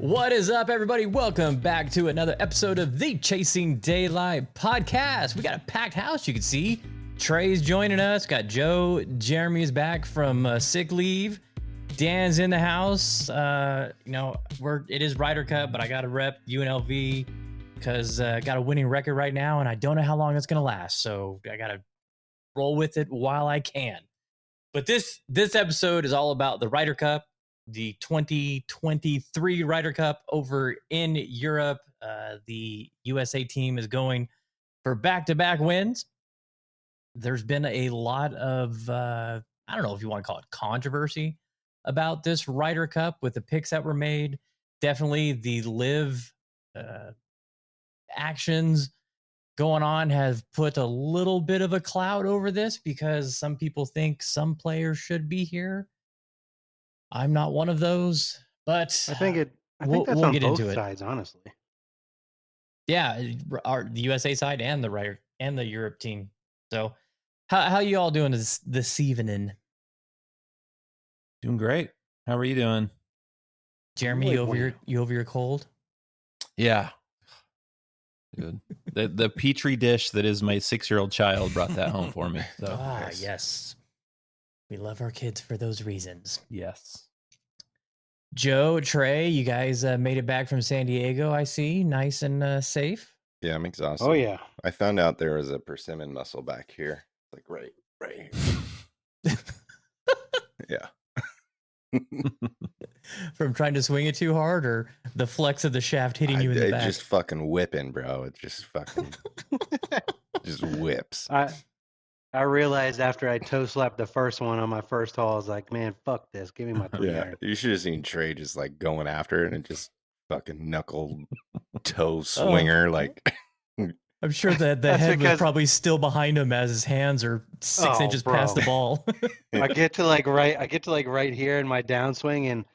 What is up, everybody? Welcome back to another episode of the Chasing Daylight podcast. We got a packed house, you can see. Trey's joining us. Got Joe. Jeremy is back from sick leave. Dan's in the house. It is Ryder Cup, but I got to rep UNLV because I got a winning record right now, and I don't know how long it's going to last. So I got to roll with it while I can. But this episode is all about the Ryder Cup, the 2023 Ryder Cup over in Europe. The USA team is going for back-to-back wins. There's been a lot of, I don't know if you want to call it controversy about this Ryder Cup with the picks that were made. Definitely the live actions going on have put a little bit of a cloud over this because some people think some players should be here. I'm not one of those, but I think that's we'll on get both into it. sides, honestly. Yeah, the USA side and the Ryder and the Europe team. So, how you all doing this evening? Doing great. How are you doing, Jeremy? You over your cold? Yeah, good. The petri dish that is my 6-year-old child brought that home for me. So yes, we love our kids for those reasons. Yes. Joe, Trey, you guys made it back from San Diego. I see, nice and safe. Yeah, I'm exhausted. Oh yeah, I found out there was a persimmon muscle back here, like right here. Yeah. From trying to swing it too hard, or the flex of the shaft hitting you in the back? Just fucking whipping, bro. It just fucking just whips. I realized after I toe slapped the first one on my first hole, I was like, man, fuck this. Give me my 3 iron. You should have seen Trey just like going after it and just fucking knuckle toe swinger. Like I'm sure that the head was probably still behind him as his hands are 6 inches past the ball. I get to like right here in my downswing, and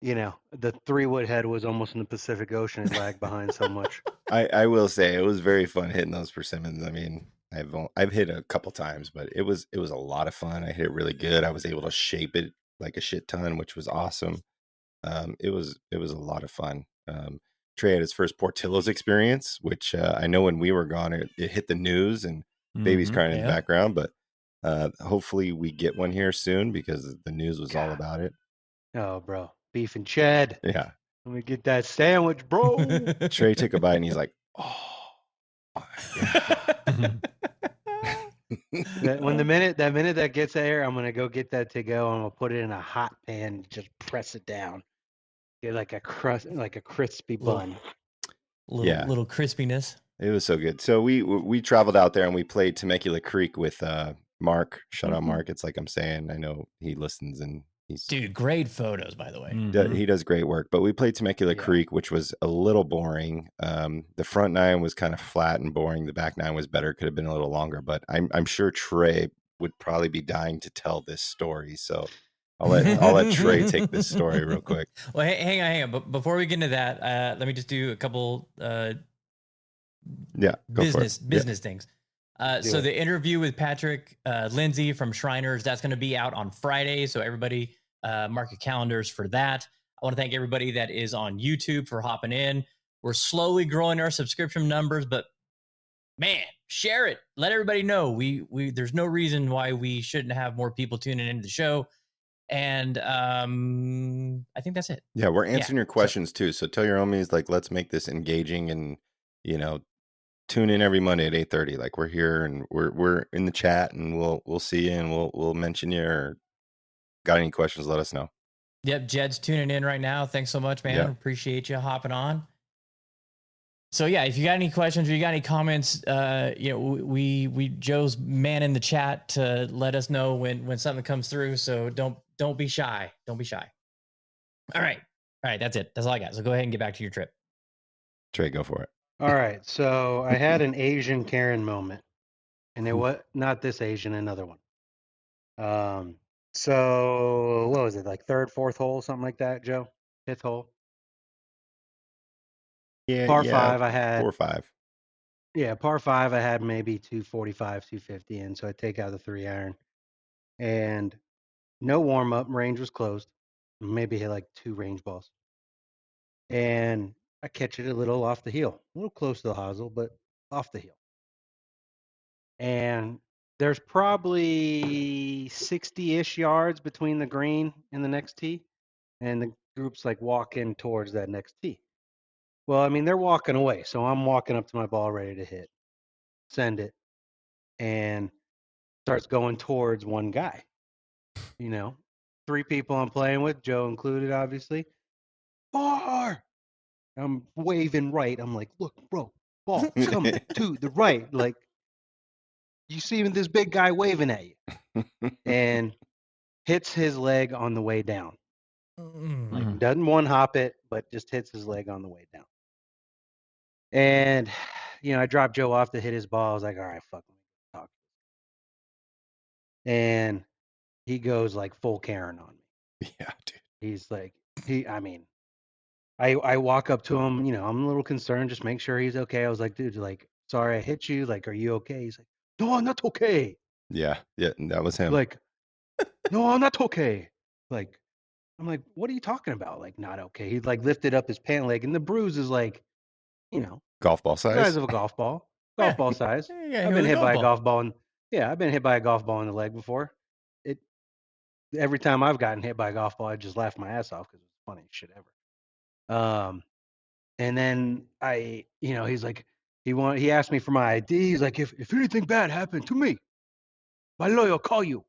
the 3-wood head was almost in the Pacific Ocean. It lagged behind so much. I will say it was very fun hitting those persimmons. I mean, I've hit a couple times, but it was a lot of fun. I hit it really good. I was able to shape it like a shit ton, which was awesome. It was a lot of fun. Trey had his first Portillo's experience, which I know when we were gone, it hit the news and baby's crying in the background. But hopefully we get one here soon because the news was all about it. Oh, bro, beef and Chad. Yeah, let me get that sandwich, bro. Trey took a bite and he's like, "Oh." Yeah. When the minute that gets there, I'm gonna go get that to go. I'm gonna put it in a hot pan, and just press it down, get like a crispy bun. Little crispiness. It was so good. So we traveled out there and we played Temecula Creek with Mark. Shout out Mark. It's like I'm saying, I know he listens and he's great photos, by the way. He does great work. But we played Temecula Creek, which was a little boring. The front nine was kind of flat and boring. The back nine was better. Could have been a little longer. But I'm sure Trey would probably be dying to tell this story. So I'll let Trey take this story real quick. Well, hang on. But before we get into that, let me just do a couple business things. So the interview with Patrick Lindsay from Shriners, that's going to be out on Friday. So everybody mark your calendars for that. I want to thank everybody that is on YouTube for hopping in. We're slowly growing our subscription numbers, but man, share it. Let everybody know. We there's no reason why we shouldn't have more people tuning into the show. And I think that's it. Yeah, we're answering your questions too. So tell your homies, like, let's make this engaging and, tune in every Monday at 8:30. Like we're here and we're in the chat and we'll see you and we'll mention you, or got any questions, let us know. Yep, Jed's tuning in right now. Thanks so much, man. Appreciate you hopping on. So yeah, if you got any questions or you got any comments, we Joe's man in the chat to let us know when something comes through. So don't be shy. Don't be shy. All right. That's it. That's all I got. So go ahead and get back to your trip. Trey, go for it. All right. So I had an Asian Karen moment, and it was not this Asian, another one. So what was it, like third, fourth hole, something like that, Joe? Fifth hole? Yeah. Par 5, I had 4 or 5. Yeah, par 5, I had maybe 245, 250 in, so I take out the 3 iron. And no warm up, range was closed. Maybe hit like 2 range balls. and I catch it a little off the heel, a little close to the hosel, but off the heel. And there's probably 60-ish yards between the green and the next tee, and the group's like walking towards that next tee. Well, I mean, they're walking away, so I'm walking up to my ball ready to hit, send it, and starts going towards one guy. 3 people I'm playing with, Joe included, obviously. Bar! I'm waving right. I'm like, look, bro, ball coming to the right. Like, you see this big guy waving at you. And hits his leg on the way down. Like, doesn't one hop it, but just hits his leg on the way down. And, I dropped Joe off to hit his ball. I was like, all right, fuck, talk. And he goes like full Karen on me. Yeah, dude. He's like, I walk up to him, I'm a little concerned, just make sure he's okay. I was like, dude, like, sorry I hit you. Like, are you okay? He's like, no, I'm not okay. Yeah, that was him. Like, no, I'm not okay. Like, I'm like, what are you talking about? Like, not okay. He like lifted up his pant leg, and the bruise is like, Golf ball the size. size of a golf ball. Golf ball size. Yeah, I've been hit by a golf ball, I've been hit by a golf ball in the leg before. Every time I've gotten hit by a golf ball, I just laughed my ass off because it's the funniest shit ever. And then he's like, he asked me for my ID. He's like, if anything bad happened to me, my lawyer will call you.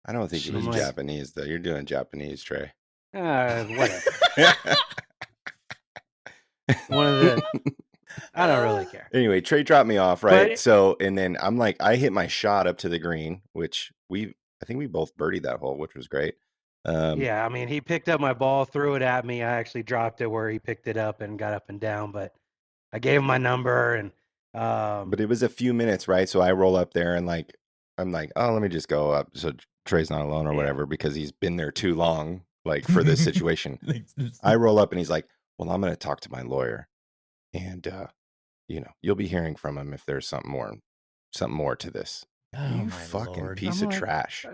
I don't think he was I'm like, Japanese though. You're doing Japanese, Trey. Whatever. One of the, I don't really care. Anyway, Trey dropped me off, right? But- So, and then I'm like, I hit my shot up to the green, which I think we both birdied that hole, which was great. Yeah, I mean, he picked up my ball, threw it at me. I actually dropped it where he picked it up and got up and down, but I gave him my number and but it was a few minutes, right? So I roll up there and like, I'm like, oh, let me just go up. So Trey's not alone or whatever, because he's been there too long, like for this situation. I roll up and he's like, well, I'm going to talk to my lawyer and, you'll be hearing from him if there's something more to this. Oh, You my fucking Lord. piece I'm of like, trash.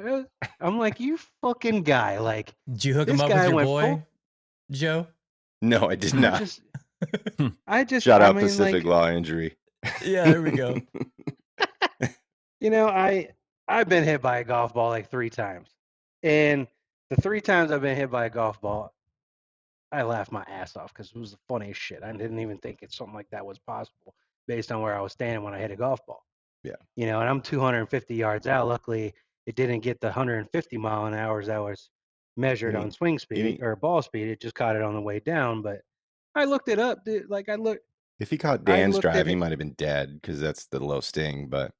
I'm like, you fucking guy. Like, Did you hook this him up guy with your went boy, full- Joe? No, I did not. I Shout out mean, Pacific like, Law Injury. Yeah, there we go. I've been hit by a golf ball like 3 times. And the 3 times I've been hit by a golf ball, I laughed my ass off because it was the funniest shit. I didn't even think something like that was possible based on where I was standing when I hit a golf ball. Yeah. And I'm 250 yards out. Luckily, it didn't get the 150 mile an hour that was measured You on mean- swing speed mean- or ball speed. It just caught it on the way down. But I looked it up, dude. Like, If he caught I Dan's looked at drive, he it- might have been dead because that's the low sting. But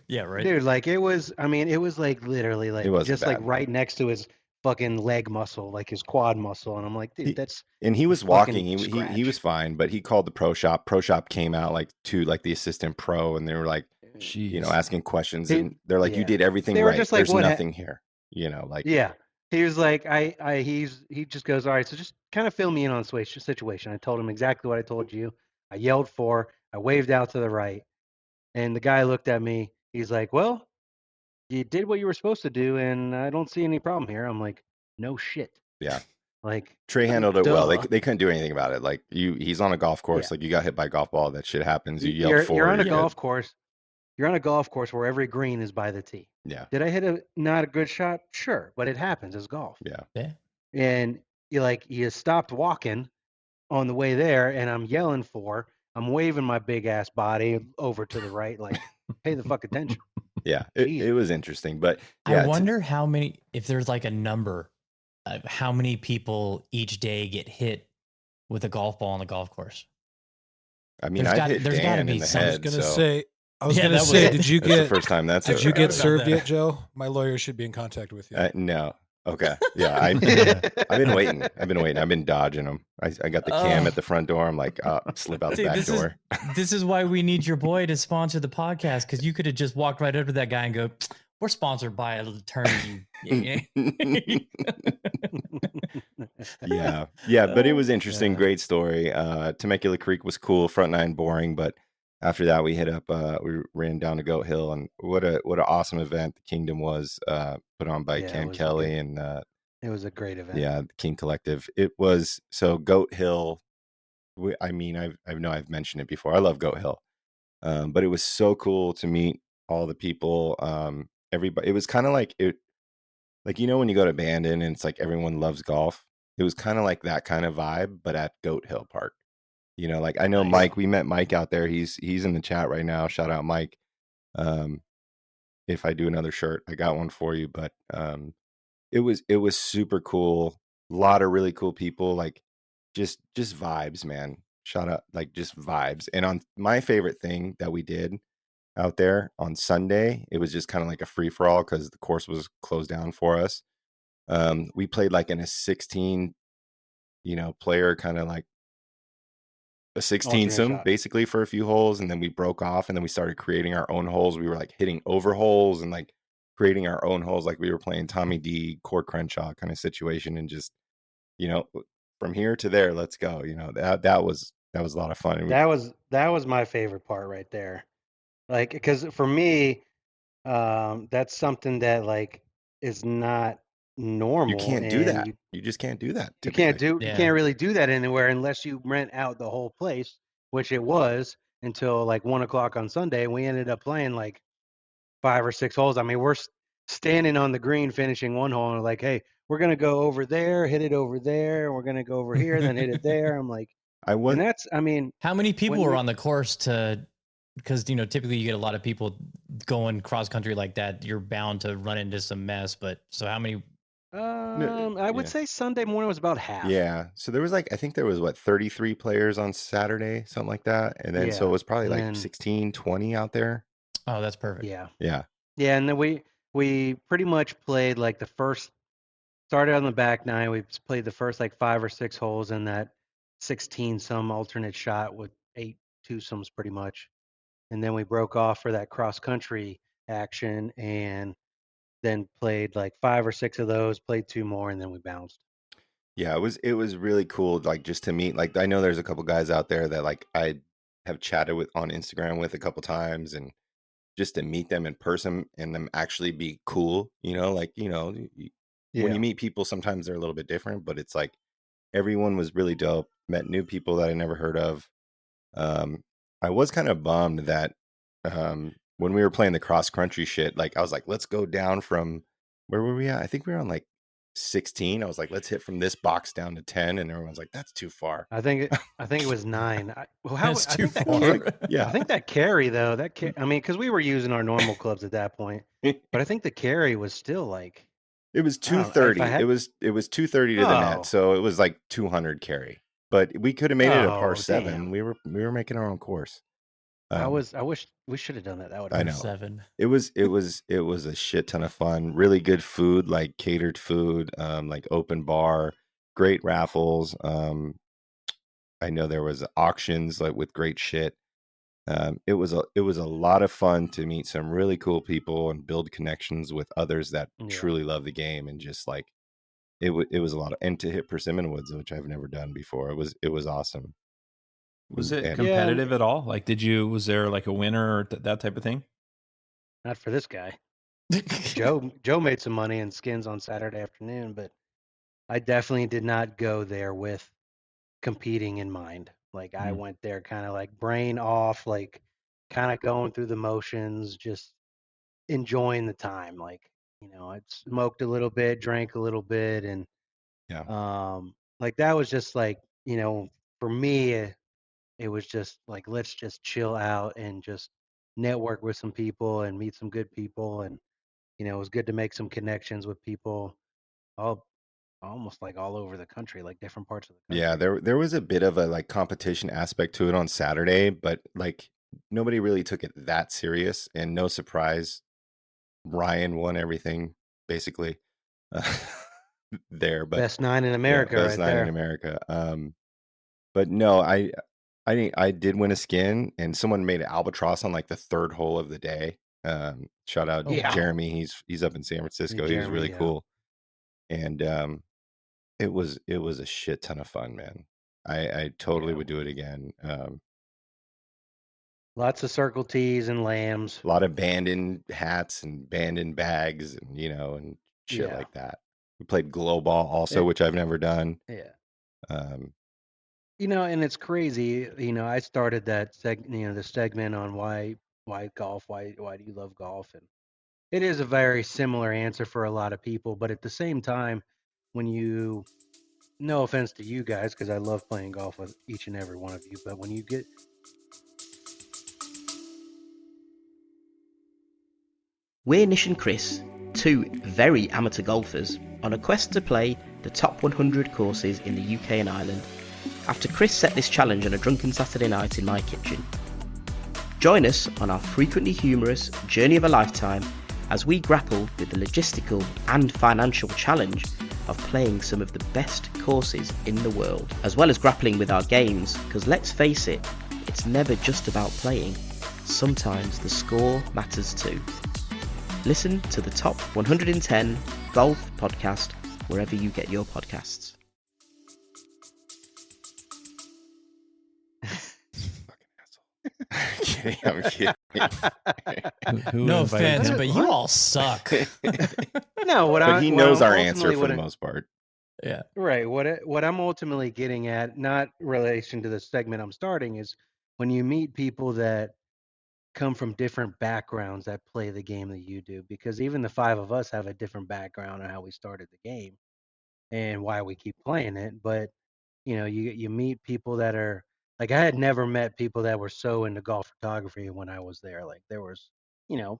Yeah, right. dude, like, it was like literally like It wasn't just like bad. right next to his fucking leg muscle, like his quad muscle. And I'm like, dude, that's and he was fucking walking. He scratch. was fine, but he called the pro shop. Pro shop came out like to like the assistant pro, and they were like, Jeez. asking questions, He- and they're like, you yeah. did everything They were right. just like, There's what nothing here. Like yeah. He was like, he just goes, all right, so just kind of fill me in on the situation. I told him exactly what I told you. I yelled I waved out to the right, and the guy looked at me. He's like, well, you did what you were supposed to do, and I don't see any problem here. I'm like, no shit. Yeah. Like, Trey handled it well. duh. They couldn't do anything about it. Like he's on a golf course. Yeah. Like you got hit by a golf ball. That shit happens. You yelled you're, forward. you're on a you're golf course. You're on a golf course where every green is by the tee. good. Yeah. Did I hit not a good shot? Sure, but it happens. It's golf. Yeah. Yeah. And you stopped walking on the way there, and I'm yelling I'm waving my big ass body over to the right, like, pay the fuck attention. Yeah. Jeez. It was interesting, but yeah, I wonder how many, if there's like a number of how many people each day get hit with a golf ball on the golf course. I mean, there's I hit gotta- there's gotta Dan be in the some- I was head. gonna so say. I was Yeah, gonna that was say. it. Did you that's the get? first time that's Did ever you get about served that. yet, Joe? My lawyer should be in contact with you. No. Okay. Yeah. I've been waiting. I've been dodging them. I got the cam Oh. at the front door. I'm like, slip out the Dude, back door. This is why we need your boy to sponsor the podcast, because you could have just walked right up to that guy and go, we're sponsored by an attorney. Yeah. But it was interesting. Great story. Temecula Creek was cool. Front nine boring, but after that we hit up. We ran down to Goat Hill, and what an awesome event the Kingdom was. Put on by Yeah, it Cam was Kelly good. and It was a great event. the King Collective. It was so Goat Hill. I mean, I've mentioned it before. I love Goat Hill, but it was so cool to meet all the people. Everybody, it was kind of like like when you go to Bandon and it's like everyone loves golf. It was kind of like that kind of vibe, but at Goat Hill Park. Like I know Nice. Mike. We met Mike out there. He's in the chat right now. Shout out Mike. If I do another shirt, I got one for you. But it was super cool. A lot of really cool people. Like just vibes, man. Shout out, like just vibes. And on my favorite thing that we did out there on Sunday, it was just kind of like a free for all because the course was closed down for us. We played like in a 16, player kind of like a 16 Alternate sim shot. basically for a few holes, and then we broke off and then we started creating our own holes. We were like hitting over holes and like creating our own holes, like we were playing Tommy D, Cord Crenshaw kind of situation, and just from here to there, let's go. That was a lot of fun. And That was my favorite part right there. Like, because for me, that's something that like is not normal, you can't do and that. You just can't do that you typically. you Yeah. can't really do that anywhere unless you rent out the whole place, which it was until like 1 o'clock on Sunday. And we ended up playing like 5 or 6 holes. I mean, we're standing on the green, finishing one hole, and we're like, hey, we're gonna go over there, hit it over there, and we're gonna go over here, then hit it there. I'm like, and that's, I mean, How many people when were you- on the course because typically you get a lot of people going cross country like that. You're bound to run into some mess. But so how many? I would yeah. say Sunday morning was about half. Yeah. So there was like, I think there was 33 players on Saturday, something like that. And then, so Yeah. it was probably And like then- 16, 20 out there. Oh, that's perfect. Yeah. Yeah. Yeah, and then we pretty much played like started on the back nine. We played the first like 5 or 6 holes in that 16 some alternate shot with 8 twosomes pretty much. And then we broke off for that cross country action and then played like 5 or 6 of those, played 2 more, and then we bounced. Yeah, it was really cool, like just to meet. Like I know there's a couple guys out there that like I have chatted with on Instagram with a couple times, and just to meet them in person and them actually be cool, like when you meet people, sometimes they're a little bit different, but it's like everyone was really dope. Met new people that I never heard of. I was kind of bummed that when we were playing the cross country shit, like I was like, let's go down from where were we at? I think we were on like 16. I was like, let's hit from this box down to 10, and everyone's like, that's too far. I think it was 9. That's I too think that far. carry, Yeah. I think that carry though, I mean, because we were using our normal clubs at that point, but I think the carry was still like It was I don't know, if 230. I had- It was 230 to the Oh. net, so it was like 200 carry. But we could have made it a par Oh, 7. damn. We were making our own course. I wish we should have done that. That would I have know. been 7. It was a shit ton of fun. Really good food, like catered food, like open bar, great raffles. I know there was auctions like with great shit. It was a lot of fun to meet some really cool people and build connections with others that Yeah. truly love the game, and just like it was a lot of, and to hit Persimmon Woods, which I've never done before. It was awesome. Was it And- competitive at all? Like, was there like a winner or that type of thing? not for this guy. Joe made some money in skins on Saturday afternoon, but I definitely did not go there with competing in mind. Like I Mm. went there kind of like brain off, like kind of going through the motions, just enjoying the time. Like, I smoked a little bit, drank a little bit, and like that was just like, for me, it was just like let's just chill out and just network with some people and meet some good people, and it was good to make some connections with people all almost like all over the country, like different parts of the country. Yeah, there was a bit of a like competition aspect to it on Saturday, but like nobody really took it that serious, and no surprise, Ryan won everything basically there. But Best 9 in yeah, America, best right 9 there. in America. But no, I did win a skin, and someone made an albatross on like the 3rd hole of the day. Shout out Yeah. Jeremy. He's up in San Francisco. He was Jeremy, really yeah. cool, and it was a shit ton of fun, man. I totally Yeah. would do it again. Lots of circle tees and lambs. A lot of banded hats and banded bags, and and shit Yeah. like that. We played glow ball also, Yeah. which I've never done. Yeah. And it's crazy. I started that the segment on why golf, why do you love golf, and it is a very similar answer for a lot of people. But at the same time, when you, no offense to you guys, because I love playing golf with each and every one of you, but when you get, We're Nish and Chris, two very amateur golfers, on a quest to play the top 100 courses in the UK and Ireland, after Chris set this challenge on a drunken Saturday night in my kitchen. Join us on our frequently humorous journey of a lifetime as we grapple with the logistical and financial challenge of playing some of the best courses in the world, as well as grappling with our games, because let's face it, it's never just about playing. Sometimes the score matters too. Listen to the Top 110 Golf Podcast wherever you get your podcasts. I'm kidding. Who No invited offense, him? but you all suck. no, But he knows our answer for the most part. Yeah. Right. What I'm ultimately getting at, not relation to the segment I'm starting, is when you meet people that come from different backgrounds that play the game that you do, because even the five of us have a different background on how we started the game and why we keep playing it. But you meet people that are like, I had never met people that were so into golf photography when I was there. Like there was,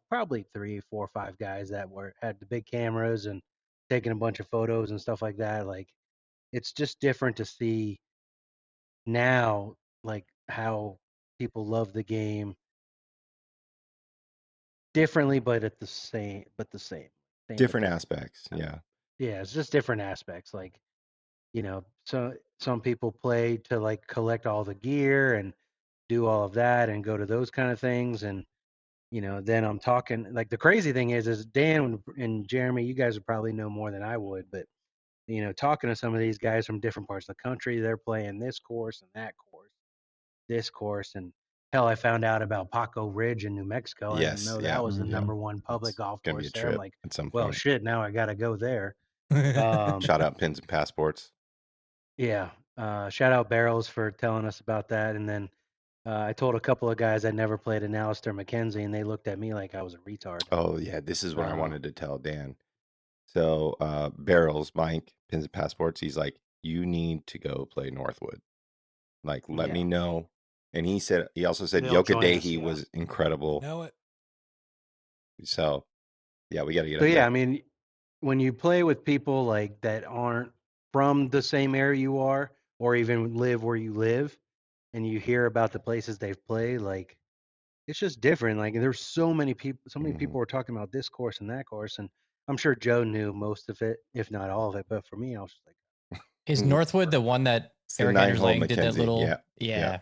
probably 3, 4, 5 guys that had the big cameras and taking a bunch of photos and stuff like that. Like it's just different to see now, like how people love the game differently, but the same. Same but Different different. aspects. Yeah. Yeah, it's just different aspects. Like, so some people play to like collect all the gear and do all of that and go to those kind of things. And, then I'm talking, like the crazy thing is Dan and Jeremy, you guys would probably know more than I would, but talking to some of these guys from different parts of the country, they're playing this course and that course, this course, and hell, I found out about Paco Ridge in New Mexico. I didn't Yes. know Yeah. that was the Yeah. number one public It's golf gonna be a course there. I'm trip like, at some well, point. shit, now I got to go there. Shout out Pins and Passports. Yeah. Shout out Barrels for telling us about that. And then I told a couple of guys I never played an Alistair McKenzie, and they looked at me like I was a retard. Oh yeah, this is what I Uh, wanted to tell Dan. So Barrels, Mike, Pins and Passports, he's like, you need to go play Northwood. Like, let me know. And he also said They'll join us, Yokadehi yeah. was incredible. Know it. So yeah, we gotta get So up yeah, there. I mean, when you play with people like that aren't from the same area you are, or even live where you live, and you hear about the places they've played, like it's just different. Like there's so many people, were talking about this course and that course, and I'm sure Joe knew most of it, if not all of it. But for me, I was just like, Is Northwood the one that It's the Eric Anders 9-hole Lang did that Mackenzie. little? Yeah.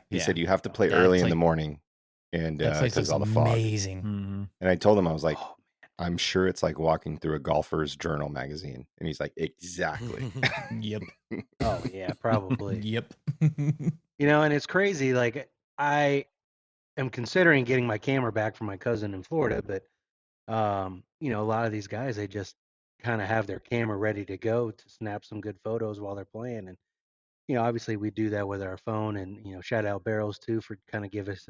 He Yeah. said you have to play That early in the place- morning, and That place because looks all the fog. amazing. Mhm. And I told him, I was like, oh, I'm sure it's like walking through a golfer's journal magazine. And he's like, exactly. Yep. oh yeah, probably. Yep. And it's crazy. Like I am considering getting my camera back from my cousin in Florida, but a lot of these guys, they just kind of have their camera ready to go to snap some good photos while they're playing. And obviously we do that with our phone, and shout out Barrels too for kind of give us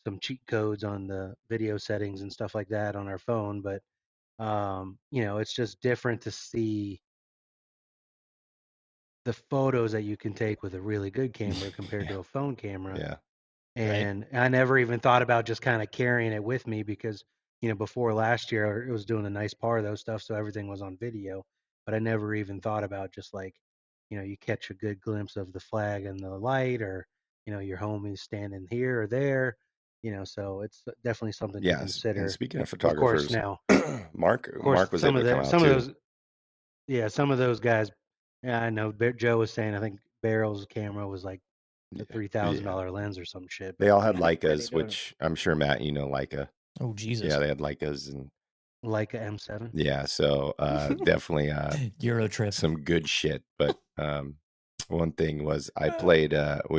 some cheat codes on the video settings and stuff like that on our phone. But it's just different to see the photos that you can take with a really good camera compared to a phone camera. Yeah. And I never even thought about just kind of carrying it with me because, before last year it was doing the nice par though stuff, so everything was on video. But I never even thought about just like, you catch a good glimpse of the flag and the light, or your homies standing here or there. So it's definitely something to Yes. consider. And speaking of Of course, photographers, now, Mark of course, was some able of to come the out some too. of those, yeah, some of those guys. Yeah, I know. Joe was saying, I think Barrel's camera was like a $3,000 lens or some shit. They but all had they Leicas, doing it. which I'm sure Matt, you know Leica. Oh Jesus. Yeah, they had Leicas, and Leica M7. yeah, so definitely Euro trip. some good shit. But one thing was we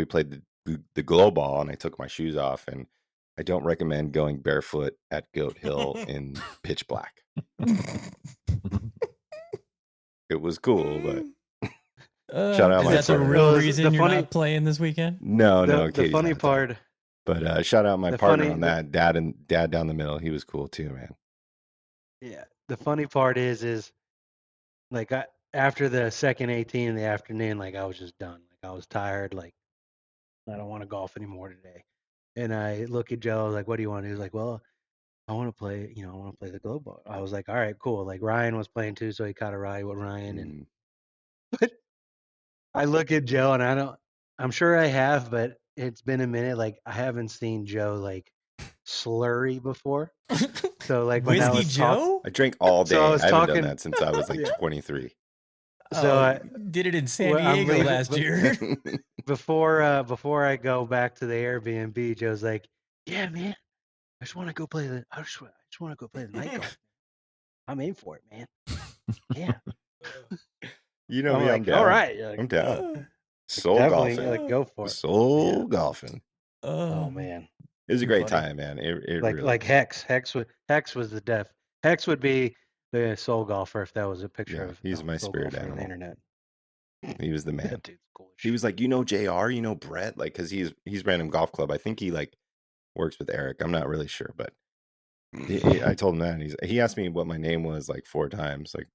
played the glow ball, and I took my shoes off, and I don't recommend going barefoot at Goat Hill in pitch black. It was cool, but Shout out Is my that the partner. real Well, reason the you're funny- not playing this weekend? No, the Katie's funny out of town. part, But shout out my the partner funny- on that. Dad down the middle. He was cool too, man. yeah, the funny part is like after the second 18 in the afternoon, like I was just done. Like I was tired. Like I don't want to golf anymore today. And I look at Joe, like, what do you want? He was like, well, I want to play, I want to play the globe ball. I was like, all right, cool. Like Ryan was playing too, so he caught a ride with Ryan. And but I look at Joe and I'm sure I have, but it's been a minute. Like I haven't seen Joe like slurry before. So like when I Whiskey was Joe? I drank all day. So I I was haven't talking- done that since I was like Yeah. 23. So I, did it in San well, I'm Diego leaving- last but- year. before I go back to the Airbnb, Joe's like, yeah, man, I just want to go play the night golf. I'm in for it, man. Yeah. You know I'm me, I'm like, down. all right. Like, I'm down. Soul definitely golfing. like go for it. Soul Yeah. golfing. Oh man. It was a great funny. time, man. It Like really like was. Hex was the def. Hex would be the soul golfer if that was a picture Yeah, of he's my soul spirit golfer on the animal. internet. He was the man. That dude's cool as He shit. was like, JR, Brett, like, cause he's Random Golf Club. I think he like works with Eric. I'm not really sure, but I told him that, and he asked me what my name was like 4 times. Like,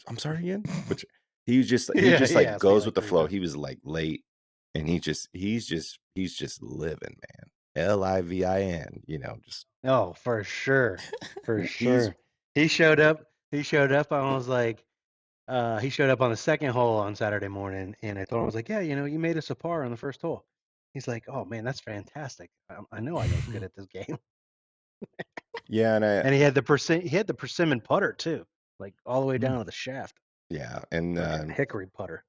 I'm sorry again. Which he just Yeah, he like asked me, goes like, with the 3 flow. times. He was like late, and he's just living, man. LIVIN. Just Oh, for sure. For He's- sure. He showed up. I was like, he showed up on the second hole on Saturday morning, and I told him, I was like, yeah, you made us a par on the first hole. He's like, oh man, that's fantastic. I know I was good at this game. yeah, And he had the persimmon putter too, like all the way down to the shaft, and like a hickory putter.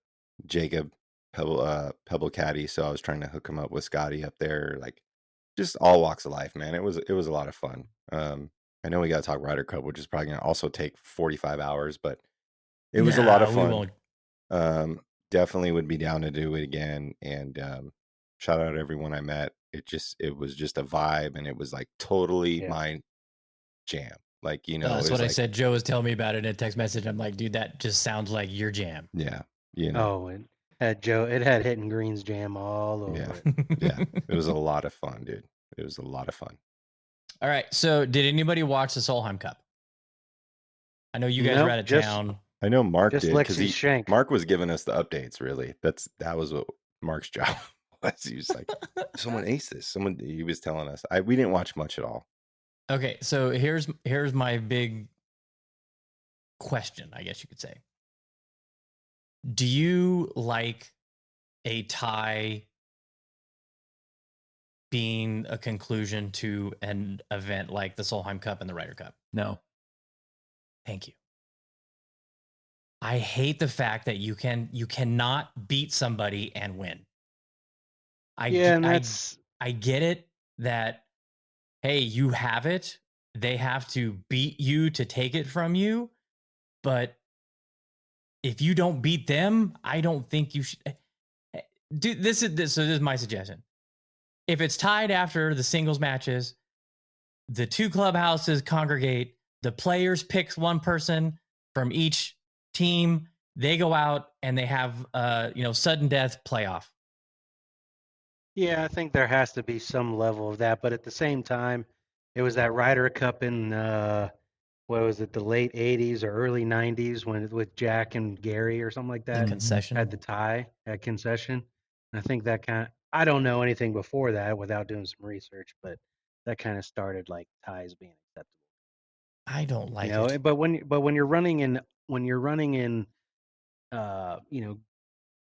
Jacob Pebble Caddy. So I was trying to hook him up with Scotty up there, like just all walks of life, man. It was a lot of fun. I know we got to talk Ryder Cup, which is probably going to also take 45 hours, but it was a lot of We fun. won't. Definitely would be down to do it again. And shout out to everyone I met. It was just a vibe, and it was like totally Yeah. my jam. Like, That's it was what I like, said. Joe was telling me about it in a text message. I'm like, dude, that just sounds like your jam. Yeah, Oh, and it had Hitting Greens jam all over Yeah. it. yeah, it was a lot of fun, dude. It was a lot of fun. All right. So, did anybody watch the Solheim Cup? I know you guys Nope, were out of just- town. I know Mark Just did, because Lexi Shank. Mark was giving us the updates. Really, that was what Mark's job was. He was like, "Someone aced this." He was telling us. We didn't watch much at all. Okay, so here's my big question, I guess you could say. Do you like a tie being a conclusion to an event like the Solheim Cup and the Ryder Cup? No. Thank you. I hate the fact that you cannot beat somebody and win. I get it that, hey, you have it. They have to beat you to take it from you. But if you don't beat them, I don't think you should. Dude, this is my suggestion. If it's tied after the singles matches, the 2 clubhouses congregate, the players pick one person from each team, they go out and they have sudden death playoff. Yeah, I think there has to be some level of that, but at the same time, it was that Ryder Cup in what was it, the late '80s or early '90s with Jack and Gary or something like The that concession. had the tie at concession. And I think that I don't know anything before that without doing some research, but that kind of started like ties being acceptable. I don't like You know, it. but when you're running in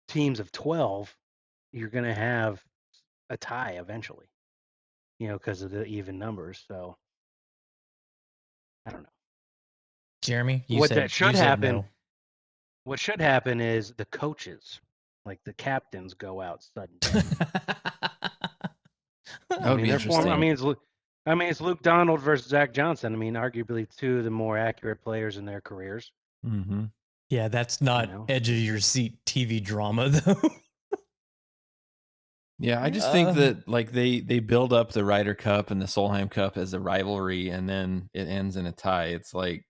teams of 12, you're going to have a tie eventually, because of the even numbers. So I don't know. Jeremy, What that should happen- no. What should happen is the coaches, like the captains, go out sudden death. That would be they're interesting. it's Luke Donald versus Zach Johnson. I mean, arguably 2 of the more accurate players in their careers. Mm-hmm. Yeah, that's not know? edge of your seat TV drama though. Yeah, I just think that like they build up the Ryder Cup and the Solheim Cup as a rivalry, and then it ends in a tie. It's like,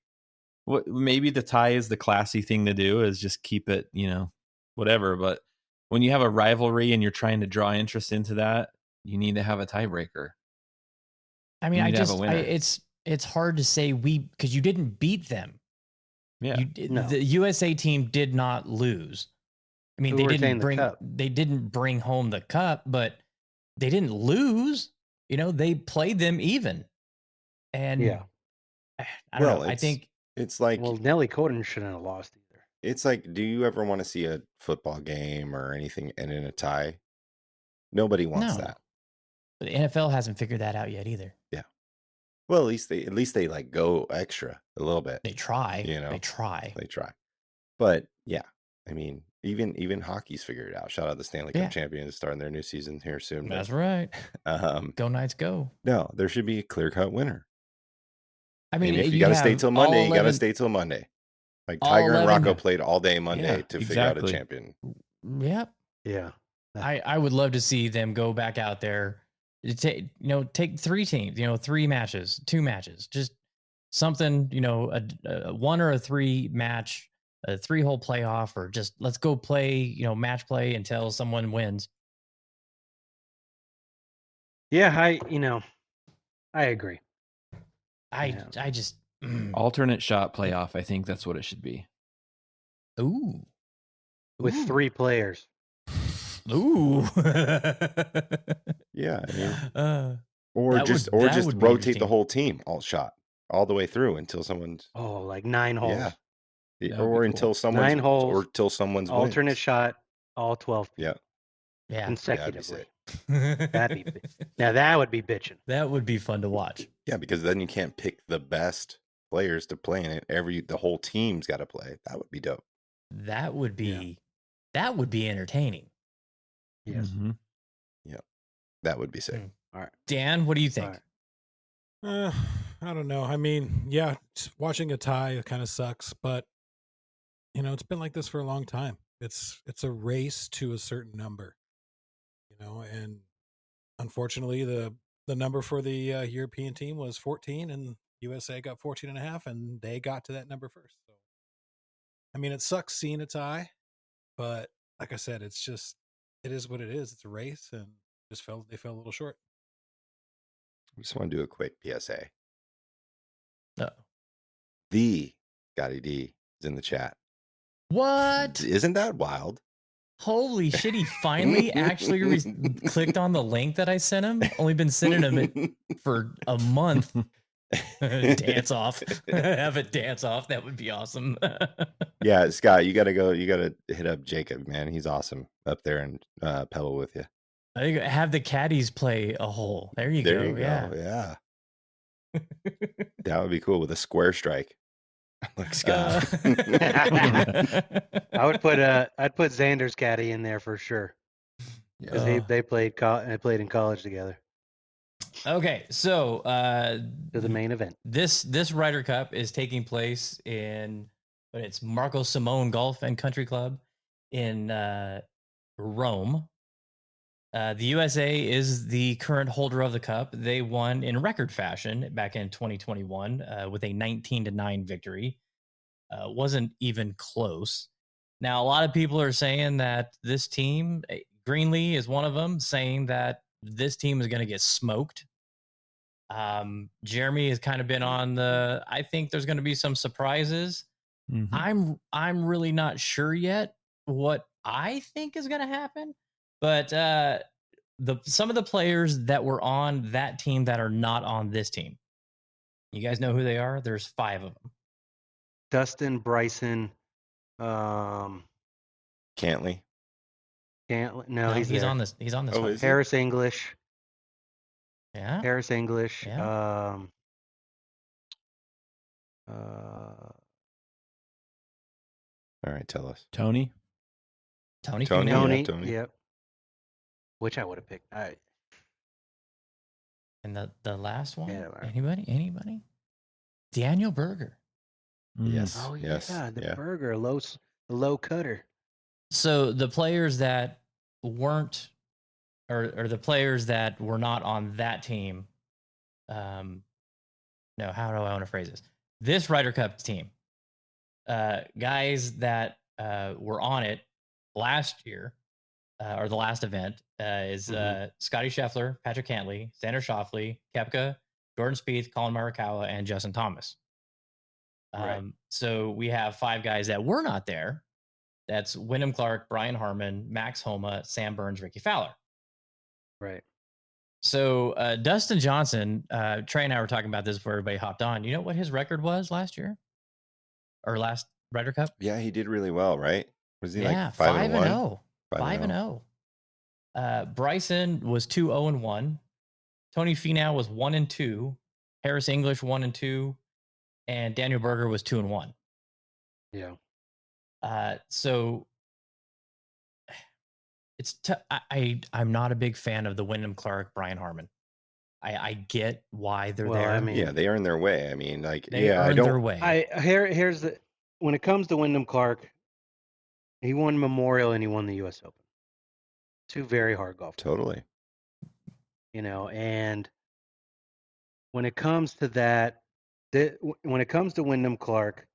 what? Maybe the tie is the classy thing to do, is just keep it, whatever. But when you have a rivalry and you're trying to draw interest into that, you need to have a tiebreaker. I mean, You need to have a winner. it's hard to say because you didn't beat them. Yeah. No. The USA team did not lose. I mean, Who they retained didn't the cup? they didn't bring home the cup, but they didn't lose. You know, they played them even. And Yeah. I don't know. I think it's like, Well, Nelly Corden shouldn't have lost either. it's like, do you ever want to see a football game or anything and in a tie? Nobody wants No. that. the NFL hasn't figured that out yet either. Yeah. Well, at least they like go extra a little bit. They try. You know, They try. They try. But yeah, I mean, even hockey's figured it out. Shout out the Stanley Cup champions starting their new season here soon. That's right. Go Knights, go. No, there should be a clear-cut winner. I mean, and if you got to stay till Monday, you got to stay till Monday. Like Tiger and Rocco played all day Monday to figure out a champion. Yep. Yeah. I would love to see them go back out there. Take 3 teams, 3 matches, 2 matches, just something, a 1 or a 3 match, a 3-hole playoff, or just let's go play, match play until someone wins. Yeah, I agree. I just alternate shot playoff. I think that's what it should be. Ooh. With 3 players. Ooh. Yeah, I mean, or just rotate the whole team all shot all the way through until someone's like 9 holes. Yeah. Or until someone's 9 holes or till someone's alternate wins. shot, all 12 Yeah. Yeah. Consecutively. Now that would be bitching. That would be fun to watch. Yeah, because then you can't pick the best players to play in it. The whole team's got to play. That would be dope. That would be entertaining. Yes. Mm-hmm. Yeah. That would be sick. All right. Dan, what do you think? I don't know. I mean, yeah, watching a tie kind of sucks, but it's been like this for a long time. It's a race to a certain number, and unfortunately the number for the European team was 14 and USA got 14 and a half, and they got to that number first. So, I mean, it sucks seeing a tie, but like I said, it is what it is. It's a race, and they fell a little short. I just want to do a quick PSA. No. The Gotti D is in the chat. What? Isn't that wild? Holy shit, he finally actually clicked on the link that I sent him. Only been sending him it for a month. Dance off. Have a dance off. That would be awesome. Yeah, Scott, you got to hit up Jacob, man. He's awesome up there in Pebble with you. I think have the caddies play a hole. There you go. Yeah. That would be cool with a square strike. Like Scott. I'd put Xander's caddy in there for sure. Because they played in college together. Okay, so to the main event. This Ryder Cup is taking place it's Marco Simone Golf and Country Club in Rome. The USA is the current holder of the cup. They won in record fashion back in 2021 with a 19-9 victory. Wasn't even close. Now, a lot of people are saying that this team, Greenlee is one of them, saying that this team is going to get smoked. Jeremy has kind of been on I think there's going to be some surprises. Mm-hmm. I'm really not sure yet what I think is going to happen. But some of the players that were on that team that are not on this team, you guys know who they are? There's 5 of them. Dustin, Bryson, Cantley. No, he's on this. He's on this. Oh, Harris English. Yeah. Harris English. Yeah. All right, tell us. Tony. Yep. Which I would have picked. And the last one? Yeah, Anybody? Daniel Berger. Yes. Oh, yes. Yeah, the Berger, low cutter. So the players that weren't, or the players that were not on that team, no, how do I want to phrase this? This Ryder Cup team, guys that were on it last year, or the last event, is Scotty Scheffler, Patrick Cantley, Xander Schauffele, Koepka, Jordan Spieth, Colin Morikawa, and Justin Thomas. Right. So we have 5 guys that were not there. That's Wyndham Clark, Brian Harmon, Max Homa, Sam Burns, Ricky Fowler. Right. So Dustin Johnson, Trey and I were talking about this before everybody hopped on. You know what his record was last year? Or last Ryder Cup? Yeah, he did really well, right? Was he Yeah, like 5-1? 5-0. Bryson was 2-0-1. Tony Finau was 1-2. Harris English 1-2. And Daniel Berger was 2-1. Yeah. So it's I'm not a big fan of the Wyndham Clark, Brian Harmon. I get why they're there. I mean, Yeah, they earn their way. I mean, like, they I earn don't. their way. Here's the when it comes to Wyndham Clark, he won Memorial and he won the U.S. Open. 2 very hard golf. Totally. And when it comes to that, when it comes to Wyndham Clark,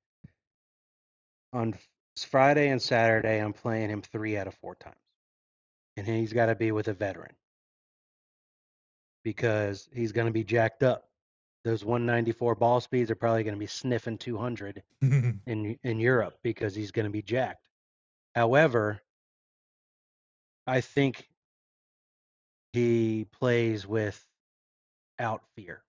on Friday and Saturday, I'm playing him 3 out of 4 times, and he's got to be with a veteran because he's going to be jacked up. Those 194 ball speeds are probably going to be sniffing 200 in Europe because he's going to be jacked. However, I think he plays without fear.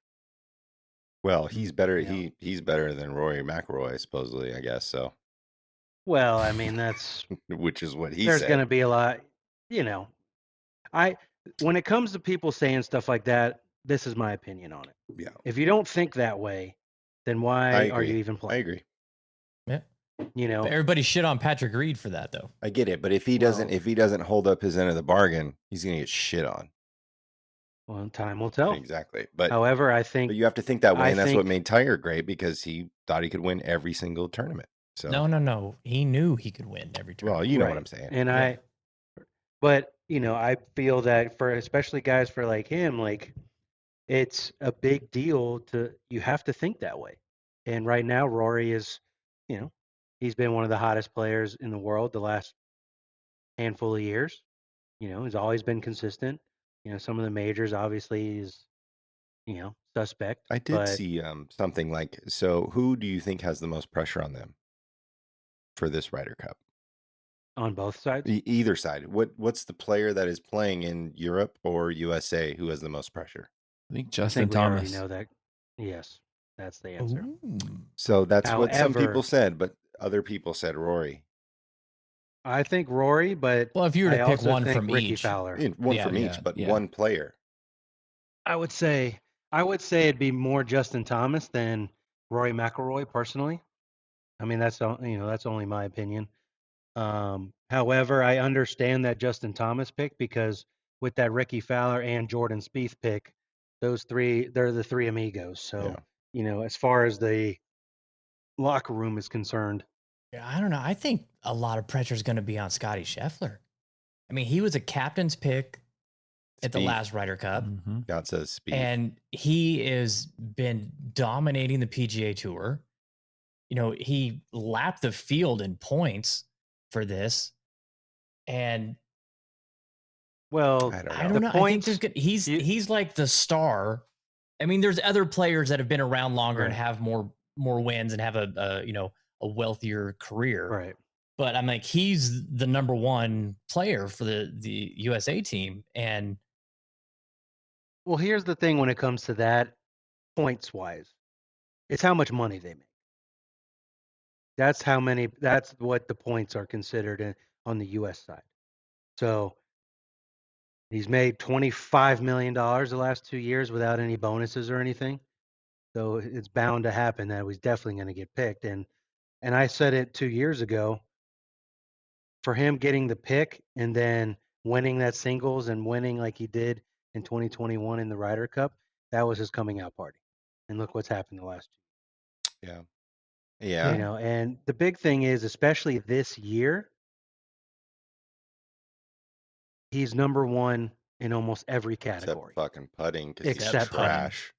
Well, he's better. Yeah. He's better than Rory McIlroy, supposedly. I guess so. Well, I mean, that's Which is what he there's said. going to be a lot, when it comes to people saying stuff like that, this is my opinion on it. Yeah, If you don't think that way, then why are you even I playing? agree. Yeah. But everybody shit on Patrick Reed for that though. I get it, but if he doesn't hold up his end of the bargain, he's gonna get shit on. Well, time will tell. Exactly. But however, but you have to think that way, I and that's think- what made Tiger great because he thought he could win every single tournament. So No. He knew he could win every tournament. well, you know Right. what I'm saying. And Yeah. but I feel that for especially guys for like him, like it's a big deal you have to think that way. And right now, Rory is, he's been one of the hottest players in the world the last handful of years. He's always been consistent. Some of the majors, obviously, is, suspect. I did see something like, so who do you think has the most pressure on them for this Ryder Cup? On both sides? Either side. What's the player that is playing in Europe or USA who has the most pressure? I think I Justin think we already Thomas. know that. Yes, that's the answer. Ooh. So that's what some However- people said, but other people said Rory. I think Rory, but Well, if you were to I pick also one think from Ricky each, Fowler. One Yeah, from yeah, each, but yeah. one player. I would say it'd be more Justin Thomas than Rory McIlroy personally. I mean, that's only my opinion. However, I understand that Justin Thomas pick because with that Ricky Fowler and Jordan Spieth pick, those 3, they're the 3 amigos. So, as far as the locker room is concerned, I don't know. I think a lot of pressure is going to be on Scotty Scheffler. I mean, he was a captain's pick at the Spieth. last Ryder Cup, Mhm. God says speed. and he has been dominating the PGA Tour. He lapped the field in points for this, and well, I don't know. I don't The know. points- I think he's like the star. I mean, there's other players that have been around longer and Right. have more wins and have a wealthier career. right. But I'm like, he's the number 1 player for the USA team, and Well, here's the thing when it comes to that, points wise, it's how much money they make. That's what the points are considered on the U.S. side. So he's made $25 million the last 2 years without any bonuses or anything. So it's bound to happen that he's definitely going to get picked. And I said it 2 years ago, for him getting the pick and then winning that singles and winning like he did in 2021 in the Ryder Cup, that was his coming out party. And look what's happened the last 2 Yeah. and the big thing is, especially this year, he's number 1 in almost every Except category. fucking putting because he's Except putting. trash.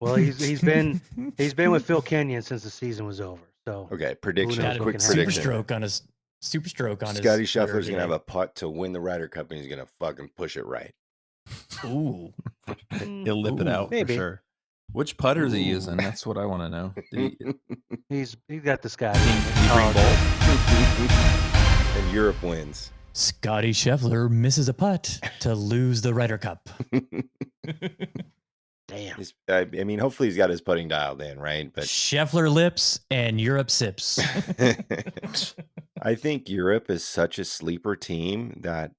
Well, he's been with Phil Kenyon since the season was over. So Okay, prediction. knows got what Quick a can super happen. prediction. stroke on his super stroke on Scotty his Twitter Scheffler's gonna have today. a putt to win the Ryder Cup, and he's gonna fucking push it right. Ooh. He'll lip it out maybe. for sure. Which putters he Ooh. using? That's what I want to know. Did he, He's got the Scotty. did he bring both? And Europe wins. Scotty Scheffler misses a putt to lose the Ryder Cup. Damn. I mean, hopefully he's got his putting dialed in, right? But Scheffler lips and Europe sips. I think Europe is such a sleeper team that,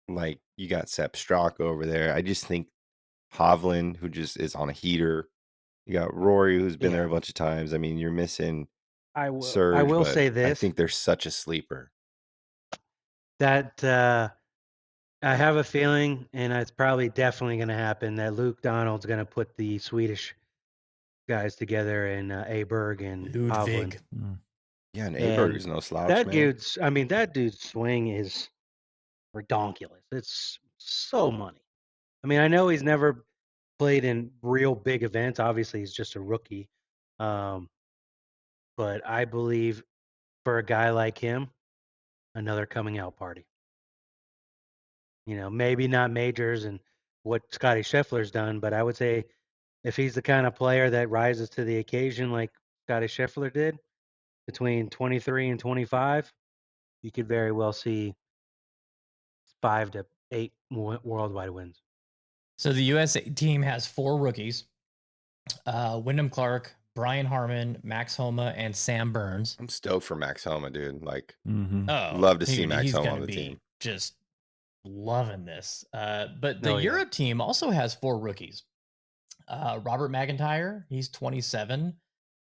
like, you got Sepp Straka over there. I just think Hovland, who just is on a heater. You got Rory, who's been there a bunch of times. I mean, you're missing Serge. I will but say I this. think they're such a sleeper. That I have a feeling, and it's probably definitely going to happen, that Luke Donald's going to put the Swedish guys together in Aberg and Ludwig. Hovland. Yeah, and And Aberg is no slouch, That man. that dude's swing is redonkulous. It's so money. I mean, I know he's never played in real big events. Obviously, he's just a rookie. But I believe for a guy like him, another coming out party. You know, maybe not majors and what Scotty Scheffler's done, but I would say if he's the kind of player that rises to the occasion like Scotty Scheffler did between 23 and 25, you could very well see 5 to 8 worldwide wins. So the USA team has 4 rookies: Wyndham Clark, Brian Harmon, Max Homa, and Sam Burns. I'm stoked for Max Homa, dude. Like, Oh, love to see Max he's Homa gonna on the be team. just loving this. But the Oh, yeah. Europe team also has 4 rookies. Robert McIntyre, he's 27.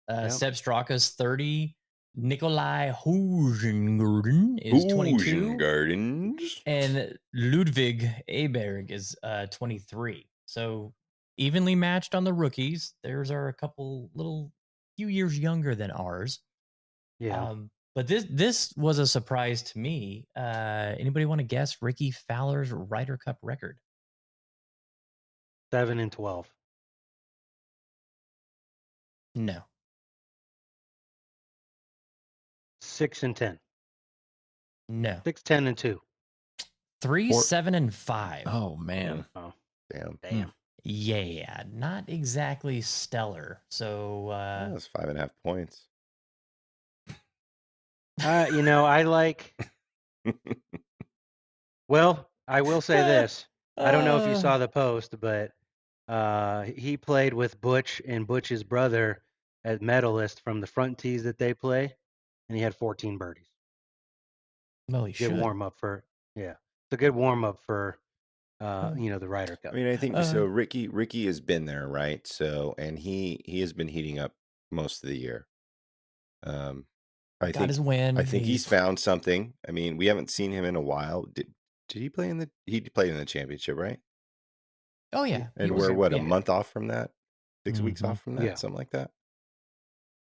Yep. Seb Straka's 30. Nikolai Hoegaarden is 22. Gardens. And Ludwig Aberg is 23. So evenly matched on the rookies. Theirs are a few years younger than ours. Yeah. But this was a surprise to me. Anybody want to guess Ricky Fowler's Ryder Cup record? 7 and 12. No. 6 and 10. No. 6, 10, and 2. 3, 4 7, and 5. Oh man. Oh, Damn. damn. Yeah, not exactly stellar. So That's 5.5 points. You know, I like. Well, I will say this. I don't know if you saw the post, but he played with Butch and Butch's brother as medalist from the front tees that they play, and he had 14 birdies. Well, he Good should. warm up for it's a good warm up for the Ryder Cup. I mean, I think so. Ricky has been there, right? So, and he has been heating up most of the year. I Got his win. I think he's found something. I mean, we haven't seen him in a while. Did he play in the? He played in the championship, right? Oh yeah. And he was- we're a yeah. month off from that, 6 weeks Mhm. off from that, Yeah. something like that.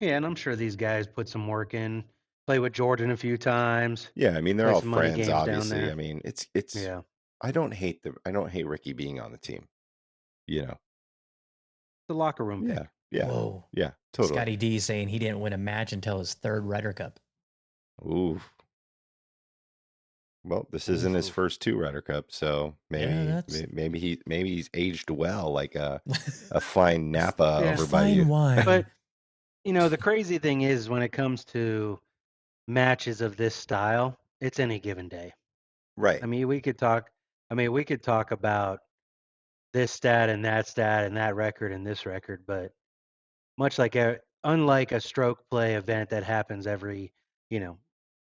Yeah, and I'm sure these guys put some work in. Play with Jordan a few times. Yeah, I mean they're Play all some money friends, games down obviously. there. I mean, it's. Yeah, I don't hate Ricky being on the team. You know. the locker room pick. Yeah. Whoa. Yeah. Totally. Scotty D saying he didn't win a match until his 3rd Ryder Cup. Ooh. Well, this isn't his Oof. first 2 Ryder Cup, so maybe he's aged well, like a fine Napa Yeah. over by you. Fine wine. But the crazy thing is when it comes to matches of this style, it's any given day. Right. I mean, we could talk about this stat and that record and this record, but much like unlike a stroke play event that happens every, you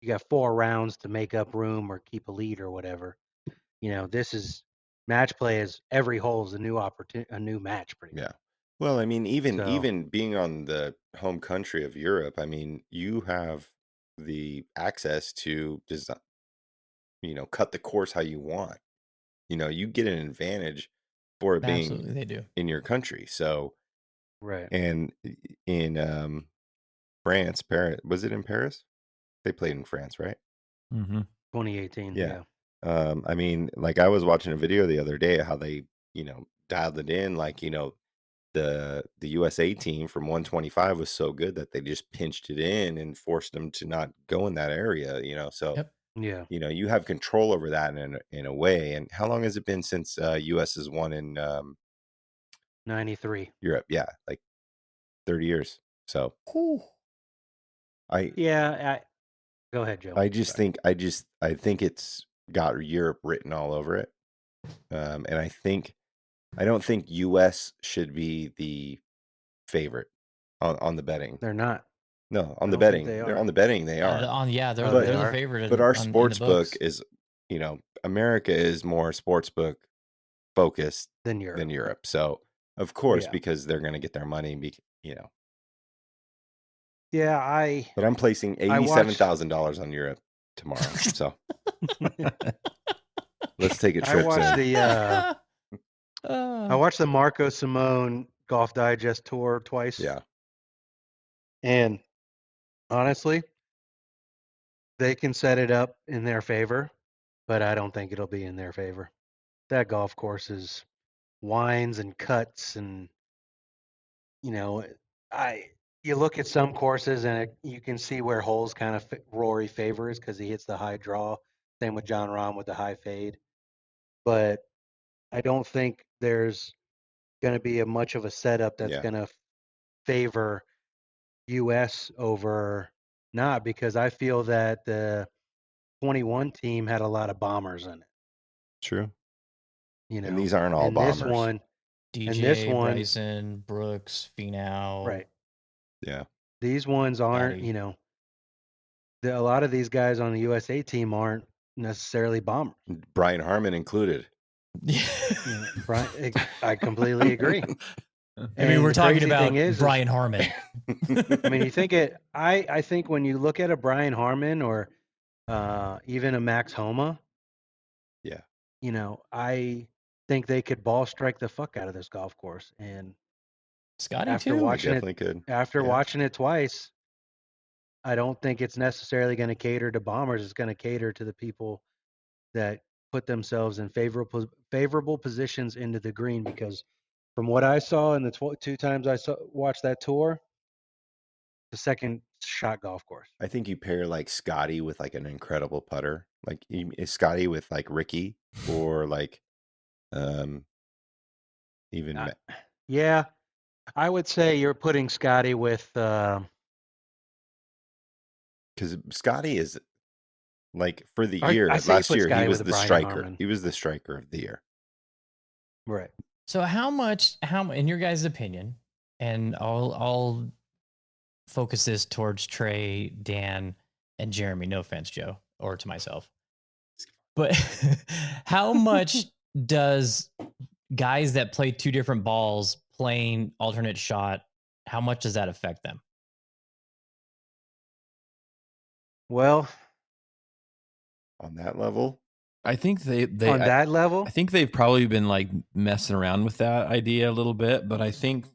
got 4 rounds to make up room or keep a lead or whatever. This is match play is every hole is a new opportunity, a new match pretty much. Yeah. Well, I mean, even So- being on the home country of Europe, I mean, you have the access to design, cut the course how you want. You get an advantage for it being Absolutely, they do. in your country. So, Right. and in France, Paris, was it in Paris? They played in France, right? Mm-hmm. 2018. Yeah. I mean, like I was watching a video the other day how they, dialed it in, like, the USA team from 125 was so good that they just pinched it in and forced them to not go in that area, so Yep. Yeah. you have control over that in a way. And how long has it been since US has won in 93. Europe? Yeah, like 30 years. So I Yeah. Go ahead, Joe. I just Sorry. think I think it's got Europe written all over it. And I don't think US should be the favorite on the betting. They're not. No, I on the don't think betting. they They're are. on the betting they are. They're Oh, they the are? favorite But our in sports the book books. is, America is more sports book focused Than Europe. than Europe. So, of course, Yeah. because they're going to get their money, Yeah, But I'm placing I watched- $87,000 on Europe tomorrow. So let's take a I trip. watched Sam. I watched the Marco Simone Golf Digest tour twice. Yeah. And honestly, they can set it up in their favor, but I don't think it'll be in their favor. That golf course is winds and cuts, and you look at some courses and you can see where holes kind of Rory favors because he hits the high draw. Same with John Rahm with the high fade. But I don't think there's going to be much of a setup that's Yeah. going to favor US over not, because I feel that the 21 team had a lot of bombers in it. True. And these aren't all bombers. This one, DJ, and this one, Bryson, Brooks, Finau. right? Yeah. These ones aren't. Daddy. A lot of these guys on the USA team aren't necessarily bombers. Brian Harmon included. Brian, I completely agree. I mean, we're talking crazy about thing is Brian Harmon. I mean, you think it. I think when you look at a Brian Harmon or even a Max Homa, Yeah. I think they could ball strike the fuck out of this golf course. And Scotty after too. watching Definitely could. after Yeah. watching it twice, I don't think it's necessarily going to cater to bombers. It's going to cater to the people that put themselves in favorable positions into the green, because from what I saw in the 2 times I watched that tour, the second shot golf course. I think you pair like Scotty with like an incredible putter. Like is Scotty with like Ricky or like even Yeah, I would say you're putting Scotty with because Scotty is like for the year I say last put year Scotty he was with the Brian striker. Harmon. He was the striker of the year. Right. So how in your guys' opinion, and I'll focus this towards Trey, Dan, and Jeremy. No offense, Joe, or to myself. But how much does guys that play 2 different balls playing alternate shot, how much does that affect them? Well, On that level, I think that level, I think they've probably been like messing around with that idea a little bit, but I think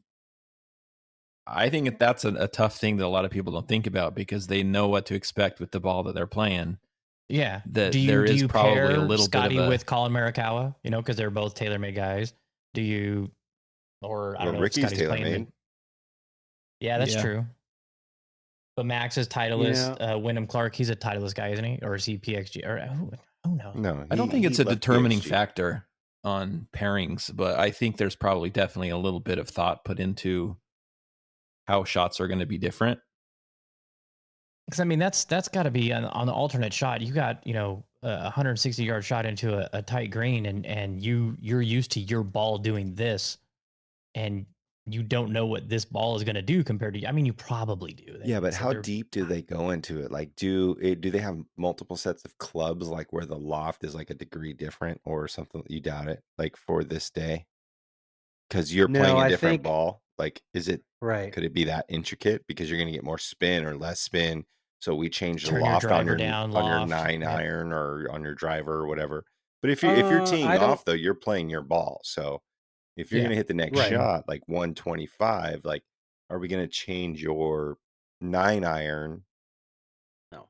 that's a tough thing that a lot of people don't think about because they know what to expect with the ball that they're playing. Yeah. That do there you is probably pair a little Scotty bit of with Colin Morikawa? Because they're both TaylorMade guys. Do you, or I don't know, if Ricky's Scotty's playing TaylorMade. Yeah, that's Yeah. true. But Max is Titleist. Wyndham Clark, he's a Titleist guy, isn't he? Or is he PXG? Or who knows? No, I don't think it's he a left determining PXG. factor on pairings, but I think there's probably definitely a little bit of thought put into how shots are going to be different. Because I mean, that's got to be on the alternate shot. You got a 160-yard shot into a tight green, and you're used to your ball doing this, and you don't know what this ball is going to do compared to. I mean, you probably do. Yeah, but how deep do they go into it? Like, do they have multiple sets of clubs, like where the loft is like a degree different or something? You doubt it, like for this day, because you're playing a different ball. Like, is it right? Could it be that intricate because you're going to get more spin or less spin? So we change the Turn your loft on driver your down, on your loft. 9 Yep. iron or on your driver or whatever. But if you're teeing I don't- off though, you're playing your ball. So if you're Yeah. going to hit the next Right. shot like 125, like are we going to change your 9 iron? No.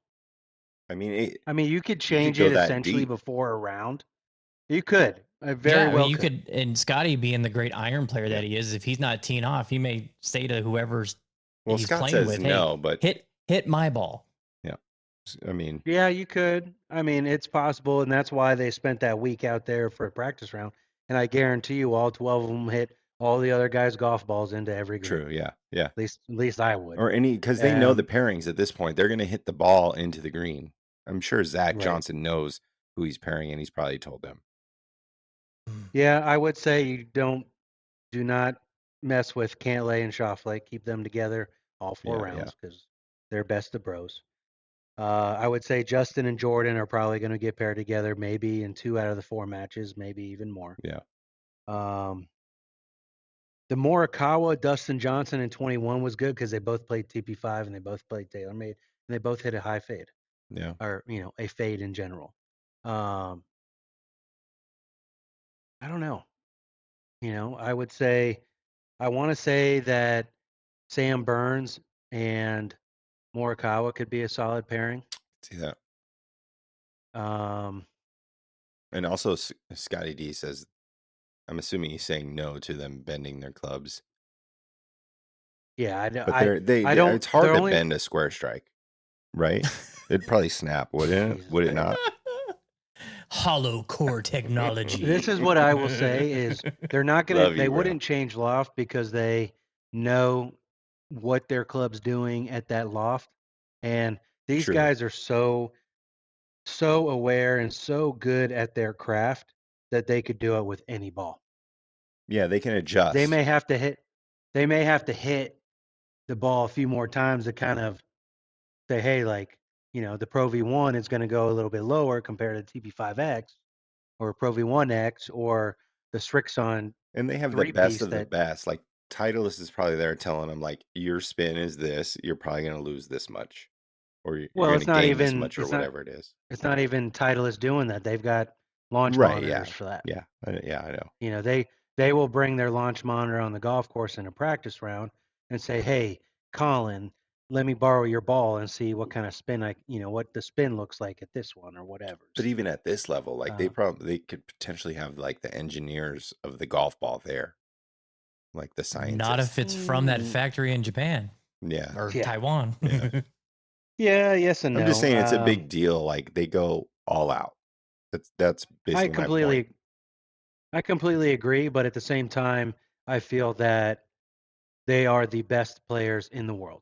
I mean, you could change go it that essentially deep. before a round. You could. I very well you could. and Scotty being the great iron player that he is, if he's not teeing off, he may say to whoever's Well, he's Scott playing says with, no, hey, but hit my ball. I mean, Yeah, you could. I mean, it's possible, and that's why they spent that week out there for a practice round. And I guarantee you, all 12 of them hit all the other guys' golf balls into every green. true. Yeah. Yeah. At least I would. Or because they know the Um, pairings at this point. They're going to hit the ball into the green. I'm sure Zach Right. Johnson knows who he's pairing, and he's probably told them. Yeah, I would say you do not mess with Cantlay and Schauffele. Keep them together all four Yeah, rounds because they're best of bros. I would say Justin and Jordan are probably going to get paired together, maybe in 2 out of the 4 matches, maybe even more. Yeah. The Morikawa, Dustin Johnson in 21 was good because they both played TP5 and they both played TaylorMade and they both hit a high fade Yeah. or a fade in general. I don't know. I would say I want to say that Sam Burns and Morikawa could be a solid pairing. See that. Um, And also, Scotty D says, I'm assuming he's saying no to them bending their clubs. yeah, But I don't. it's hard they're to only- bend a square strike, right? It'd probably snap, wouldn't it? Jesus Would it Christ. not? Hollow core technology. This is what I will say is they're not going Love to, you, they bro. wouldn't change loft because they know what their club's doing at that loft. And these True. guys are so aware and so good at their craft that they could do it with any ball. Yeah, they can adjust. They may have to hit the ball a few more times to kind of say, hey, like, the Pro V1 is going to go a little bit lower compared to TP5X or Pro V1X or the Strixon. And they have the three best piece of the that- best. Like Titleist is probably there telling them, like, your spin is this. You're probably going to lose this much, or you're Well, going it's to not gain this even- much, or it's not- whatever it is. It's not even Titleist doing that. They've got launch Right, monitors yeah. for that. Yeah, I know. They will bring their launch monitor on the golf course in a practice round and say, hey, Colin, let me borrow your ball and see what kind of spin what the spin looks like at this one or whatever. But even at this level, like they Uh, could potentially have like the engineers of the golf ball there, like the scientists. Not if it's from that factory in Japan Yeah, or Yeah. Taiwan. Yeah. yeah, yes and no. I'm just saying it's a big deal. Like they go all out. That's basically my point. I completely agree, but at the same time, I feel that they are the best players in the world.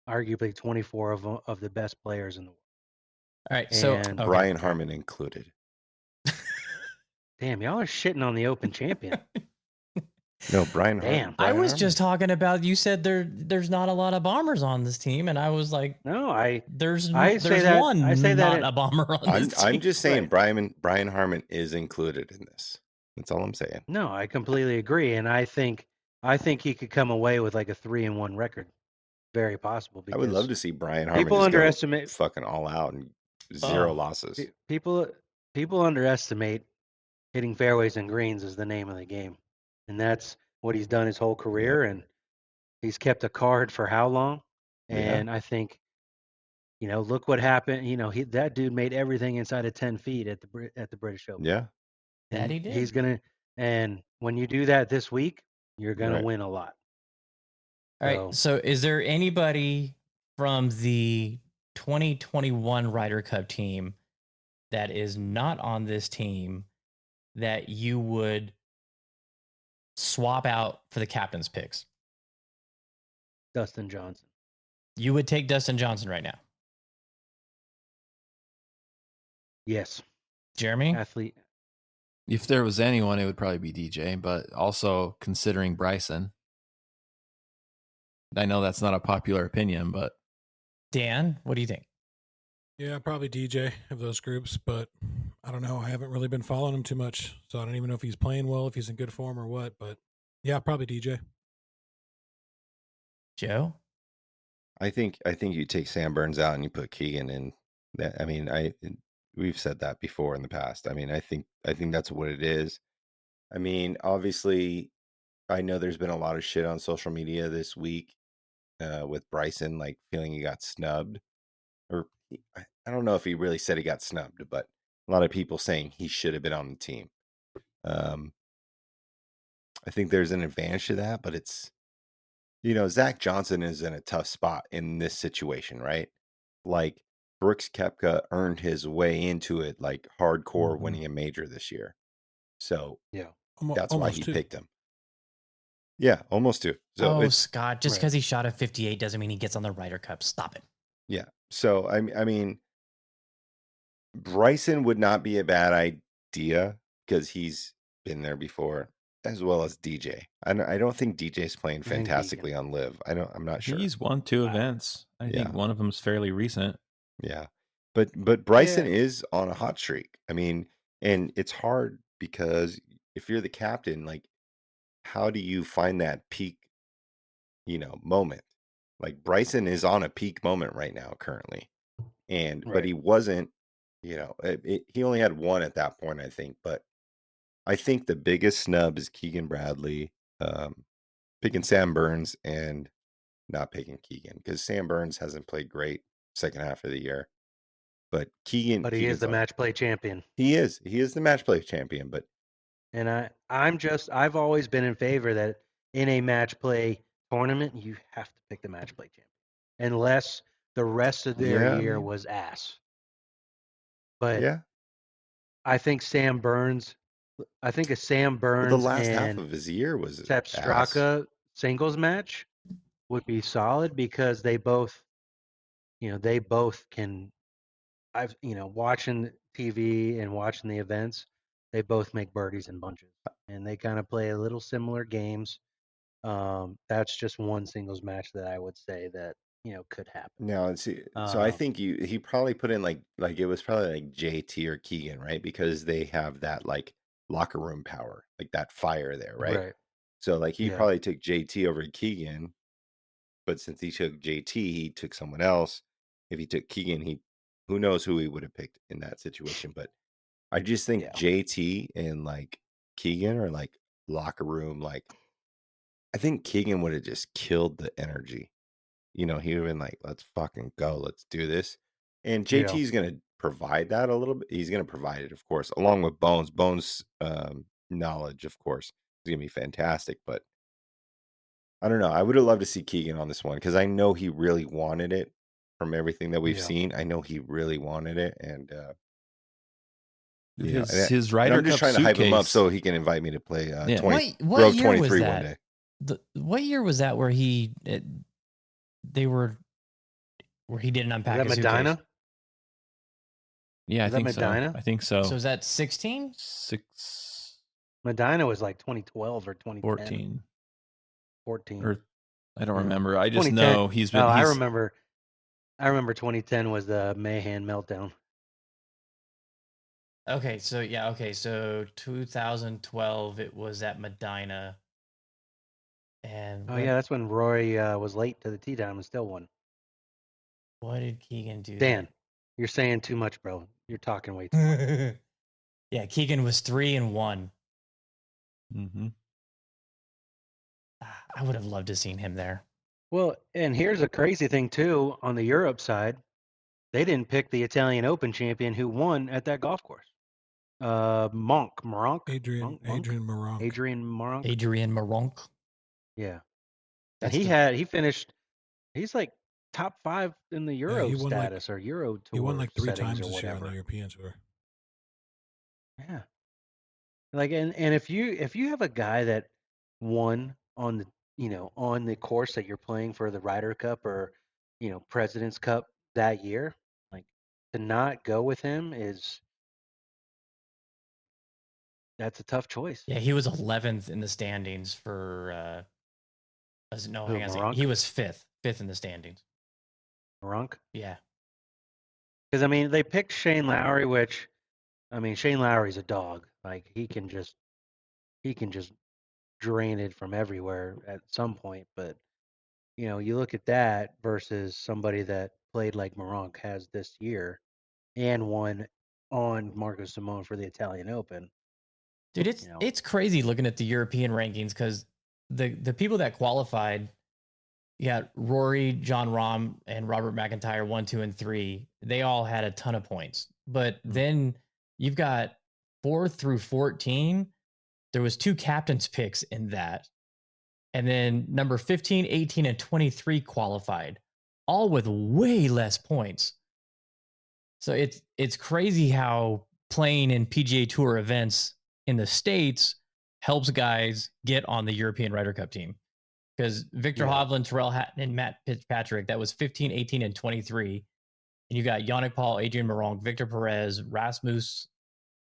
Arguably 24 of the best players in the world. All right, so And- okay. Brian Harmon included. Damn, y'all are shitting on the Open champion. No, Brian Damn. Harmon. I Brian was Harmon. just talking about. You said there's not a lot of bombers on this team, and I was like, No, I there's I say that- one I say that not it- a bomber on this team. I'm just saying Right. Brian Harmon is included in this. That's all I'm saying. No, I completely agree, and I think he could come away with like a 3-1 record. Very possible. I would love because to see Brian Harmon people just go underestimate- fucking all out and zero Oh. losses. People underestimate hitting fairways and greens is the name of the game, and that's what he's done his whole career. And he's kept a card for how long? Yeah. And I think, look what happened. That dude made everything inside of 10 feet at the British Open. Yeah. That And he did. He's gonna, and when you do that this week, you're gonna Right. win a lot. All right. So, is there anybody from the 2021 Ryder Cup team that is not on this team that you would swap out for the captain's picks? Dustin Johnson. You would take Dustin Johnson right now. Yes, Jeremy? athlete. If there was anyone, it would probably be DJ, but also considering Bryson. I know that's not a popular opinion, but Dan, what do you think? Yeah, probably DJ of those groups, but I don't know. I haven't really been following him too much, so I don't even know if he's playing well, if he's in good form or what. But yeah, probably DJ. Joe? I think you take Sam Burns out and you put Keegan in. That, I mean, we've said that before in the past. I mean, I think that's what it is. I mean, obviously, I know there's been a lot of shit on social media this week with Bryson, like feeling he got snubbed, or I don't know if he really said he got snubbed, but a lot of people saying he should have been on the team. I think there's an advantage to that, but it's, Zach Johnson is in a tough spot in this situation, right? Like Brooks Koepka earned his way into it, like hardcore winning a major this year. So Yeah. that's why Almost he two. picked him. Yeah, almost two. So it's Scott, just Right. because he shot a 58 doesn't mean he gets on the Ryder Cup. Stop it. yeah. So I mean, Bryson would not be a bad idea because he's been there before, as well as DJ. I don't think DJ's playing And Keegan. fantastically on Live. I'm not sure. He's won 2 events. I think one of them's fairly recent. Yeah. But Bryson is on a hot streak. I mean, and it's hard because if you're the captain, like, how do you find that peak, moment? Like Bryson is on a peak moment right now currently. But Right. he wasn't, he only had one at that point, I think. But I think the biggest snub is Keegan Bradley, picking Sam Burns and not picking Keegan because Sam Burns hasn't played great second half of the year. But But he is Keegan's the match play champion. He is the match play champion. But And I've always been in favor that in a match play tournament, you have to pick the match play champion. Unless the rest of their Yeah, I year mean- was ass. But yeah, I think a Sam Burns well, the last half and of his year was Sepp ass. Straka singles match would be solid because they both can. Watching TV and watching the events, they both make birdies in bunches, and they kind of play a little similar games. That's just one singles match that I would say that could happen. Now, see, so I think he probably put in like it was probably like JT or Keegan, right? Because they have that like locker room power, like that fire there, right? Right. So like he Yeah. probably took JT over Keegan, but since he took JT, he took someone else. If he took Keegan, who knows who he would have picked in that situation. But I just think Yeah. JT and like Keegan are like locker room, like I think Keegan would have just killed the energy. He would have been like, let's fucking go. Let's do this. And Yeah. JT's going to provide that a little bit. He's going to provide it, of course, along with Bones. Bones' knowledge, of course, is going to be fantastic. But I don't know. I would have loved to see Keegan on this one because I know he really wanted it from everything that we've Yeah. seen. I know he really wanted it. And, His and Ryder I'm just Cup trying to hype him up suitcase- so he can invite me to play Yeah. 20, What Grove year was 23 one that? day. What year was that where he didn't unpack Is that his Medina? suitcase? Yeah, I Is that think so. Medina? I think so. So is that 16? Medina was like 2012 or 2010. 14 14. or I don't Yeah. remember. I just 2010. know he's been. Oh, I he's, remember 2010 was the Mahan meltdown. Okay, so 2012 it was at Medina. And Oh yeah, that's when Roy was late to the tee time and still won. what did Keegan do? Dan, you're saying too much, bro. You're talking way too much. there? Yeah, Keegan was 3-1. Mhm. I would have loved to seen him there. Well, and here's a crazy thing too. On the Europe side, they didn't pick the Italian Open champion who won at that golf course. Moronk. Adrian Moronk. Adrian Moronk. Adrian Maronk. Yeah. That's And the- he finished. He's like top 5 in the Euro he won, like- status or Euro tour. He won like 3 settings times or this year on whatever. the European tour. Yeah. Like and if you have a guy that won on the on the course that you're playing for the Ryder Cup or President's Cup that year, like to not go with him that's a tough choice. Yeah, he was 11th in the standings for hang on a second. Maronk? He was 5th in the standings. Moronk. Yeah. Because I mean they picked Shane Lowry, which Shane Lowry's a dog. Like he can just drain it from everywhere at some point. But you look at that versus somebody that played like Moronk has this year and won on Marco Simone for the Italian Open. Dude, it's crazy looking at the European rankings because the people that qualified, you got Rory, John Rahm, and Robert McIntyre 1, 2, and 3. They all had a ton of points. But then you've got 4 through 14. there was 2 captain's picks in that. And then number 15, 18, and 23 qualified, all with way less points. So it's crazy how playing in PGA Tour events in the States helps guys get on the European Ryder Cup team. Because Victor Hovland, Terrell Hatton, and Matt Fitzpatrick, that was 15, 18, and 23. And you got Yannick Paul, Adrian Moronk, Victor Perez, Rasmus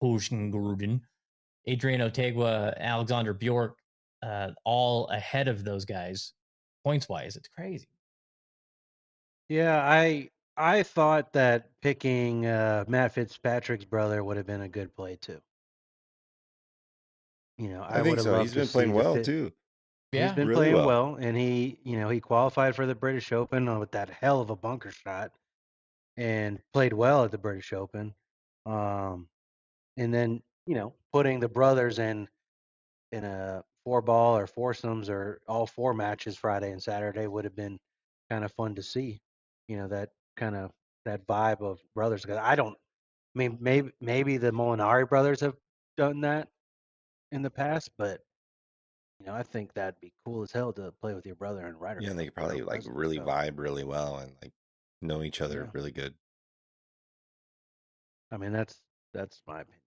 Højgården, Adrian Otegua, Alexander Bjork, all ahead of those guys points-wise. It's crazy. Yeah, I thought that picking Matt Fitzpatrick's brother would have been a good play too. I think would have so. loved He's to been see playing the well Fit. too. Yeah. He's been really playing well. well, and he qualified for the British Open with that hell of a bunker shot, and played well at the British Open. And then putting the brothers in a 4-ball or foursomes or all 4 matches Friday and Saturday would have been kind of fun to see. That kind of that vibe of brothers. Because I mean, maybe the Molinari brothers have done that in the past, but I think that'd be cool as hell to play with your brother in Ryder Yeah, Cup. and they could probably Real like present, really so, vibe really well and like know each other Yeah. really good. I mean, that's my opinion.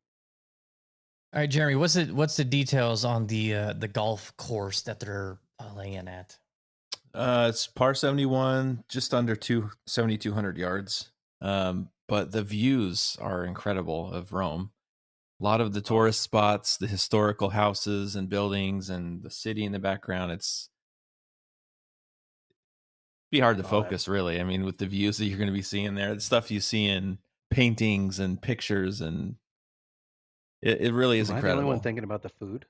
All right, Jeremy, what's the details on the golf course that they're playing at? It's par 71, just under 7,200 yards. But the views are incredible of Rome. A lot of the tourist spots, the historical houses and buildings, and the city in the background. It's be hard to focus, really. I mean, with the views that you're going to be seeing there, the stuff you see in paintings and pictures, and it really is Am I the incredible. only one thinking about the food?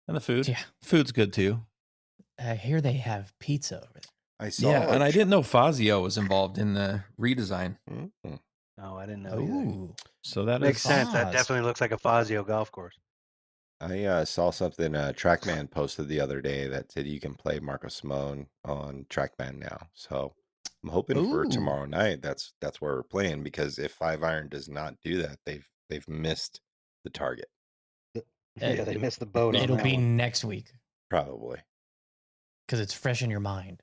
And the food, Yeah. food's good too. I hear they have pizza over there. I saw. Yeah, and I didn't know Fazio was involved in the redesign. Mhm. No, I didn't know either. Ooh. So that Makes is sense. That Foz. definitely looks like a Fazio golf course. I saw something Trackman posted the other day that said you can play Marco Simone on Trackman now. So I'm hoping for Ooh. tomorrow night. That's where we're playing, because if 5-iron does not do that, they've missed the target. Yeah, they missed the boat on It'll that be one. next week Probably. because it's fresh in your mind.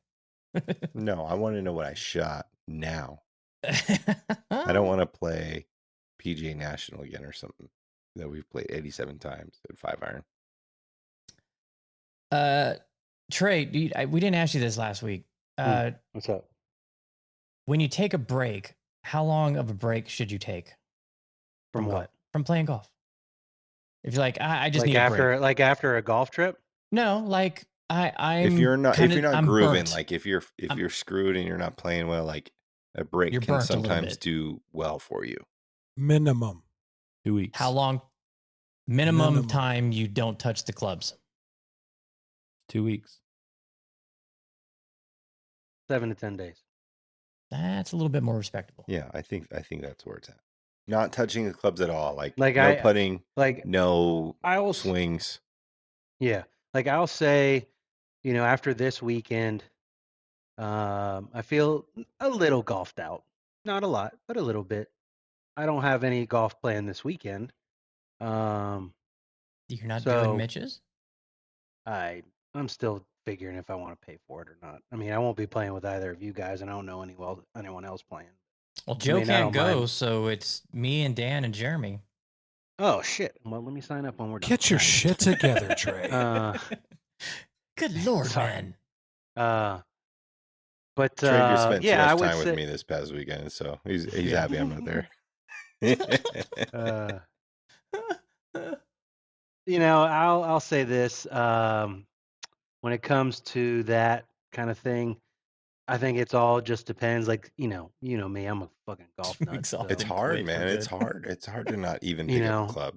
No, I want to know what I shot now. I don't want to play PGA National again or something that we've played 87 times at 5-iron. Trey, dude, we didn't ask you this last week. What's up? When you take a break, how long of a break should you take From golf- what? from playing golf? If you're like, I just Like need a break. like after a golf trip? No, like I'm. If you're not I'm grooving, burnt. like if you're screwed and you're not playing well, like a break You're can burnt a little sometimes bit. do well for you. Minimum. 2 weeks. How long? Minimum time you don't touch the clubs. 2 weeks. 7 to 10 days. That's a little bit more respectable. Yeah, I think that's where it's at. Not touching the clubs at all, like Like no putting, Like no I will swings. Yeah. Like I'll say, after this weekend, I feel a little golfed out. Not a lot, but a little bit. I don't have any golf planned this weekend. You're not So- doing Mitch's? I'm still figuring if I want to pay for it or not. I mean, I won't be playing with either of you guys, and I don't know anyone else playing. Well, Joe mean, I can't don't go, mind. so it's me and Dan and Jeremy. Oh shit! Well, let me sign up when we're done. Get your shit together, Trey. Good Lord, Sorry. man. But Trey just spent too yeah, I much would time say, with me this past weekend, so he's Yeah. happy I'm not there. I'll say this. When it comes to that kind of thing, I think it's all just depends. Like me, I'm a fucking golf nut. Exhausted. So, It's hard, Quit for man. It's good. hard. It's hard to not even pick up a club.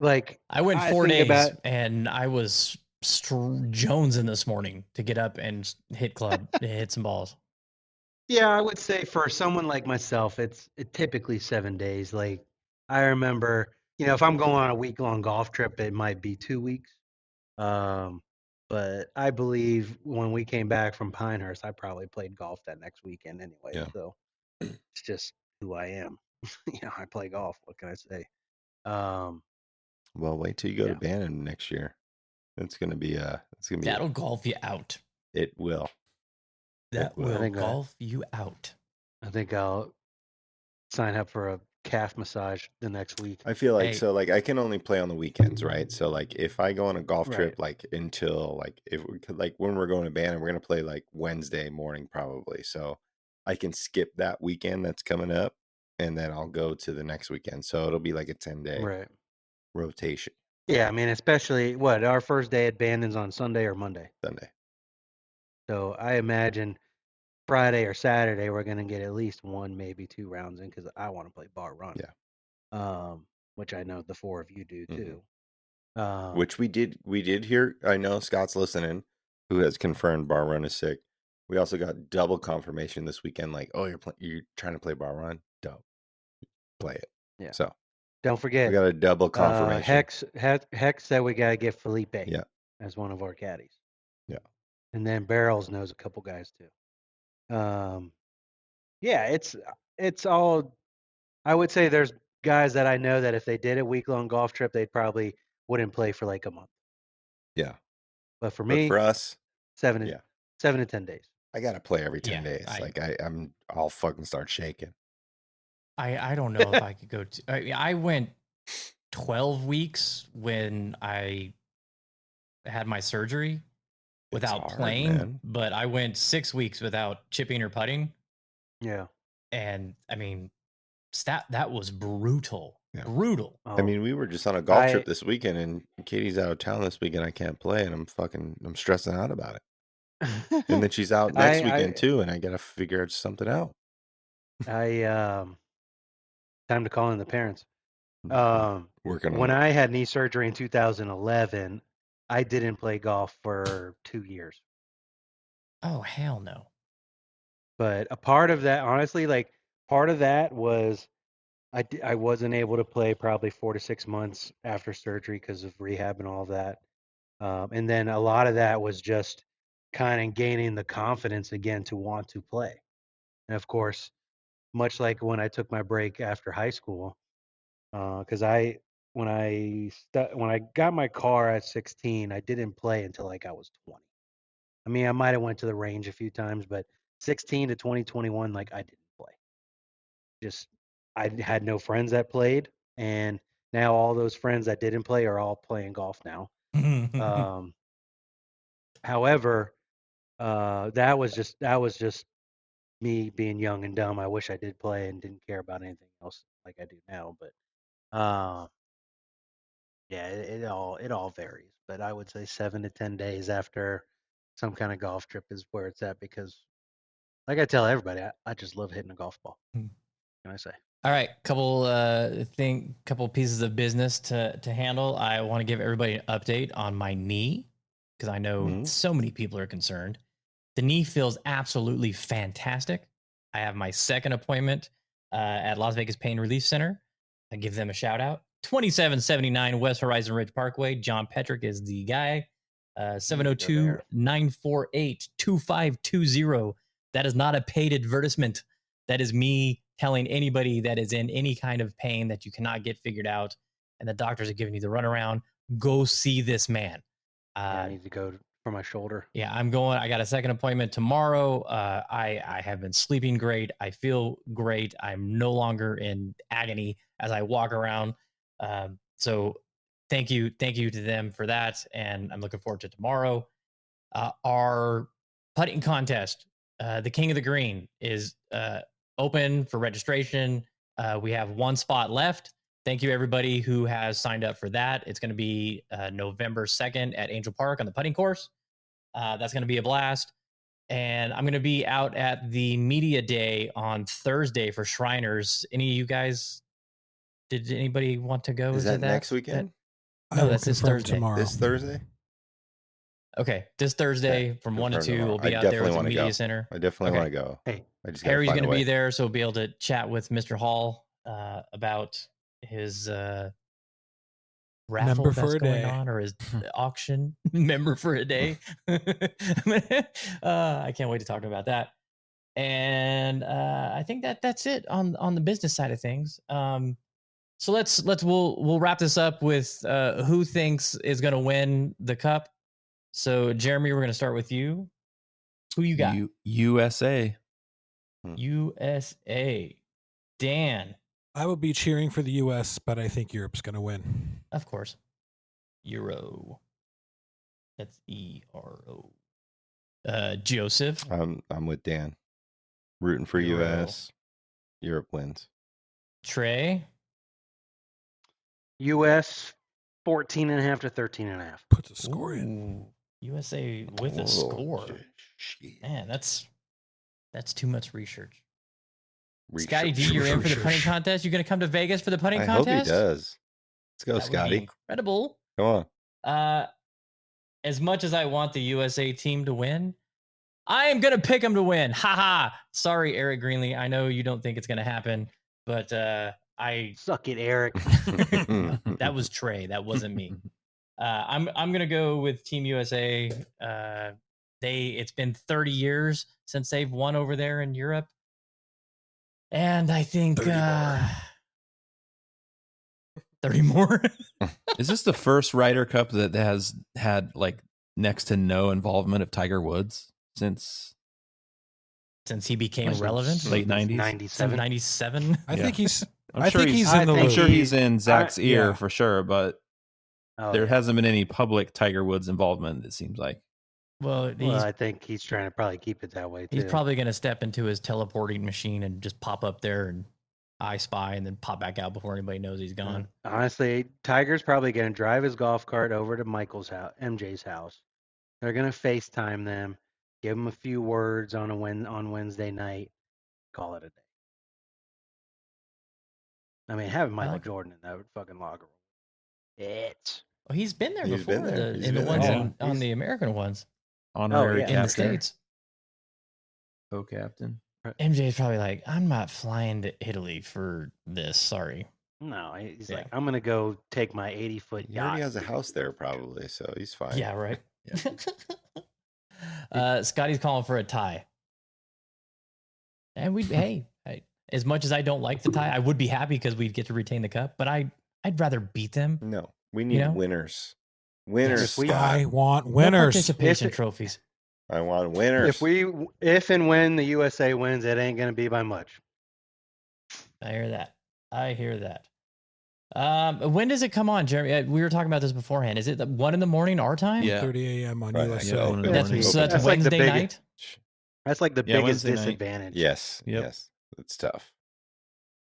like I went I 4 think days about- and I was jonesing this morning to get up and hit some balls. Yeah, I would say for someone like myself, it's typically 7 days. Like I remember, if I'm going on a week-long golf trip, it might be 2 weeks. But I believe when we came back from Pinehurst, I probably played golf that next weekend anyway. Yeah. So it's just who I am. I play golf. What can I say? Well, wait till you go Yeah. to Bannon next year. It's gonna be That'll golf you out. It will. That will. will think, golf you out. I think I'll sign up for a calf massage the next week. I feel like Hey. so like I can only play on the weekends, right? So like if I go on a golf Right. trip like until like if we could, like when we're going to Bannon, we're gonna play like Wednesday morning probably. So I can skip that weekend that's coming up and then I'll go to the next weekend. So it'll be like a 10-day Right. rotation Yeah, I mean, especially our first day at Bandon's on Sunday or Monday. Sunday. So I imagine Friday or Saturday we're gonna get at least 1, maybe 2 rounds in because I want to play bar run. Yeah. Which I know the 4 of you do Mhm. too. Which we did hear. I know Scott's listening, who has confirmed bar run is sick. We also got double confirmation this weekend. Like, oh, you're trying to play bar run? Dope. Play it. Yeah. So Don't we forget, got a double confirmation. Hex said we gotta get Felipe Yeah. as one of our caddies. Yeah. And then Barrels knows a couple guys too. Yeah, it's all. I would say there's guys that I know that if they did a week-long golf trip, they probably wouldn't play for like a month. Yeah. But for But me, for us, 7 yeah. 7 to 10 days. I gotta play every 10 Yeah, days. I'll fucking start shaking. I don't know if I could go to. I went 12 weeks when I had my surgery without hard, playing, man. but I went 6 weeks without chipping or putting, Yeah. and I mean, that was brutal. Yeah. Brutal. I mean, we were just on a golf trip this weekend, and Katie's out of town this weekend. I can't play, and I'm stressing out about it. And then she's out next weekend too, and I gotta figure something out. time to call in the parents. Working When on it. I had knee surgery in 2011, I didn't play golf for 2 years. Oh hell no. But a part of that, honestly, like part of that was I wasn't able to play probably 4 to 6 months after surgery because of rehab and all of that. And then a lot of that was just kind of gaining the confidence again to want to play. And of course, much like when I took my break after high school, because when I got my car at 16, I didn't play until like I was 20. I mean, I might have went to the range a few times, but 16 to 2021, like I didn't play. Just I had no friends that played, and now all those friends that didn't play are all playing golf now. However, that was just me being young and dumb. I wish I did play and didn't care about anything else like I do now. But yeah, it all varies. But I would say 7 to 10 days after some kind of golf trip is where it's at because, like I tell everybody, I just love hitting a golf ball. Can I say? All right, couple pieces of business to handle. I want to give everybody an update on my knee because I know so many people are concerned. The knee feels absolutely fantastic. I have my second appointment at Las Vegas Pain Relief Center. I give them a shout out. 2779 West Horizon Ridge Parkway. John Petrick is the guy. 702-948-2520. That is not a paid advertisement. That is me telling anybody that is in any kind of pain that you cannot get figured out and the doctors are giving you the runaround. Go see this man. I need to go for my shoulder. Yeah, I'm going. I got a second appointment tomorrow. I have been sleeping great. I feel great. I'm no longer in agony as I walk around. So thank you to them for that. And I'm looking forward to tomorrow. Our putting contest, the King of the Green, is open for registration. We have one spot left. Thank you, everybody who has signed up for that. It's going to be November 2nd at Angel Park on the putting course. That's going to be a blast. And I'm going to be out at the media day on Thursday for Shriners. Any of you guys, did anybody want to go? Is that next weekend? No, that's this Thursday. Tomorrow. This Thursday? Okay, this Thursday from 1 to 2, we'll be out there at the media center. I definitely want to go. Hey, I just Harry's going to be there, so we'll be able to chat with Mr. Hall about his raffle Member that's for a going day. on, or his auction. Member for a day. I can't wait to talk about that. And I think that's it on the business side of things. So we'll wrap this up with who thinks is going to win the cup. So Jeremy, we're going to start with you. Who you got? USA. USA. Dan. I would be cheering for the U.S., but I think Europe's going to win. Of course. Euro. That's ERO. Joseph. I'm with Dan. Rooting for Euro. US. Europe wins. Trey. US 14.5 to 13.5. Puts a score in. Ooh, USA with a Oh, score. shit. Man, that's too much research. Research. Scotty D, you're in for the punting contest. You're going to come to Vegas for the punting I hope contest? he does. Let's go, That would be Scotty. incredible. Come on. As much as I want the USA team to win, I am going to pick them to win. Haha. Sorry, Eric Greenlee. I know you don't think it's going to happen, but Suck it, Eric. that was Trey. That wasn't me. I'm going to go with Team USA. It's been 30 years since they've won over there in Europe. And I think 30 more. Is this the first Ryder Cup that has had like next to no involvement of Tiger Woods since he became relevant? Late 90s? 97. 97. I think he's. I'm sure he's in the I'm loop. sure he's in Zach's ear yeah. for sure, but Oh, there yeah. hasn't been any public Tiger Woods involvement, it seems like. Well, Well, I think he's trying to probably keep it that way too. he's probably going to step into his teleporting machine and just pop up there and I spy and then pop back out before anybody knows he's gone. Honestly, Tiger's probably going to drive his golf cart over to Michael's house, MJ's house. They're going to FaceTime them, give them a few words on Wednesday night, call it a day. I mean, having Michael like it. Jordan in that fucking locker room. Well, he's been there He's before been there. He's in the been ones there. on the American ones Honorary yeah. in the captain, States. co-captain. MJ's probably like, I'm not flying to Italy for this. Sorry. No, he's Yeah. like, I'm going to go take my 80-foot He already yacht. has a house there, probably, so he's fine. Yeah, right. Scotty's calling for a tie. And as much as I don't like the tie, I would be happy because we'd get to retain the cup, but I'd rather beat them. No, we need know? winners. Winners. we- Scott. I want No winners. participation If it- trophies. I want winners. If and when the USA wins, it ain't going to be by much. I hear that. When does it come on, Jeremy? We were talking about this beforehand. Is it 1 a.m. our time? Yeah. 30 a.m. on Right, USA. yeah, 1 in the That's, morning. so that's That's like the Wednesday biggest- night? That's like the Yeah, biggest Wednesday night. disadvantage. Yes. Yep. Yes. It's tough.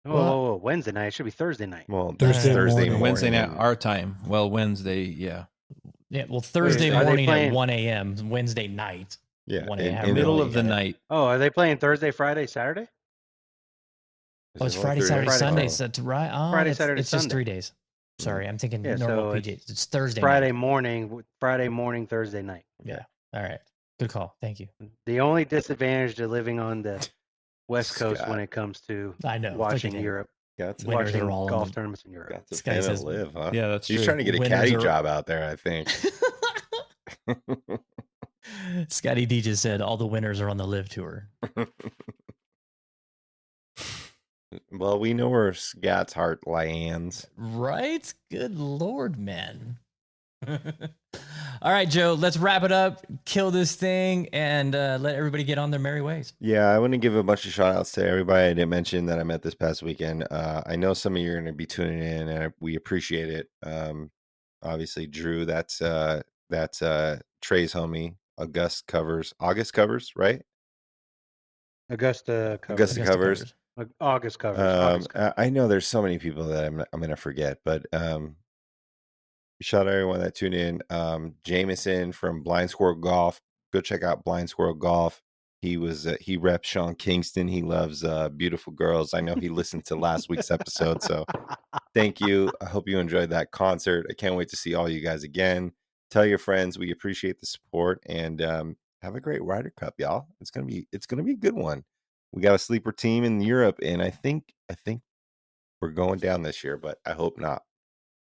Whoa, Wednesday night. It should be Thursday night. Well, Thursday Thursday morning. morning. Wednesday night, our time. Well, Wednesday, yeah. Yeah, well, Thursday are they morning at playing- 1 a.m., Wednesday night. Yeah. 1 in- a.m. in Middle the- of the night. Oh, are they playing Thursday, Friday, Saturday? Oh, it's Is it Friday, only Saturday, Thursday? Sunday. Oh. So that's right. Oh, Friday, it's, Saturday, it's just Sunday. 3 days. Sorry, I'm thinking Yeah, normal so PJs. It's Thursday Friday night. morning, Thursday night. Yeah. All right. Good call. Thank you. The only disadvantage to living on the West Coast Scott. when it comes to I know. watching Look at him. Europe, Got to, Winners watching are all on golf the- tournaments in Europe. got to This guy pay to says- live, huh? Yeah, that's He's true. trying to get a Winners caddy are- job out there, I think. Scotty D just said all the winners are on the live tour. Well, we know where Scott's heart lands. Right? Good Lord, man. All right, Joe, let's wrap it up, kill this thing, and let everybody get on their merry ways. Yeah, I want to give a bunch of shout outs to everybody I didn't mention that I met this past weekend. I know some of you are going to be tuning in, and we appreciate it. Obviously, Drew, that's Trey's homie. August covers, right? Augusta Augusta covers. August covers. August covers. I know there's so many people that I'm going to forget, but shout out everyone that tuned in. Jameson from Blind Squirrel Golf. Go check out Blind Squirrel Golf. He reps Sean Kingston. He loves beautiful girls. I know he listened to last week's episode, so thank you. I hope you enjoyed that concert. I can't wait to see all you guys again. Tell your friends we appreciate the support, and have a great Ryder Cup, y'all. It's gonna be a good one. We got a sleeper team in Europe, and I think we're going down this year, but I hope not.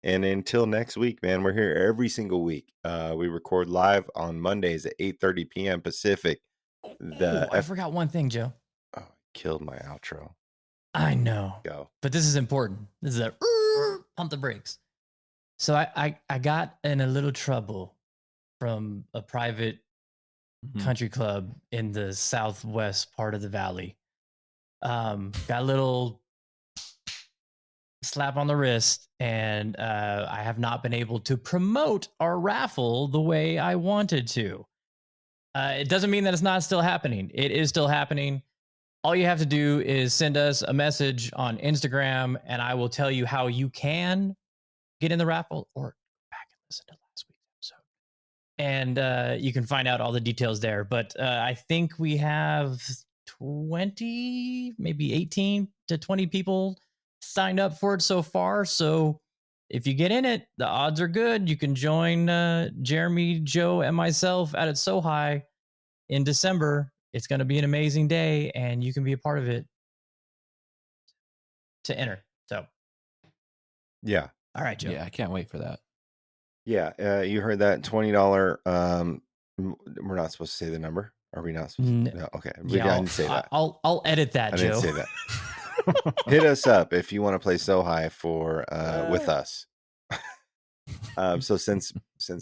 And until next week, man, we're here every single week. We record live on Mondays at 8:30 p.m. Pacific. I forgot one thing, Joe. Oh, killed my outro. I know, Go. but this is important. This is a pump the brakes. So I got in a little trouble from a private country club in the southwest part of the valley. Got a little slap on the wrist, and I have not been able to promote our raffle the way I wanted to. It doesn't mean that it's not still happening. It is still happening. All you have to do is send us a message on Instagram, and I will tell you how you can get in the raffle, or go back and listen to last week's episode. And you can find out all the details there. But I think we have 20, maybe 18 to 20 people signed up for it so far. So if you get in it, the odds are good. You can join Jeremy, Joe, and myself out at So High in December. It's going to be an amazing day, and you can be a part of it to enter. So, Yeah. all right, Joe. Yeah, I can't wait for that. Yeah. You heard that $20. We're not supposed to say the number. Are we not supposed to? No. Okay. I didn't say that. I'll edit that, I Joe. didn't say that. Hit us up if you want to play So High for with us. So since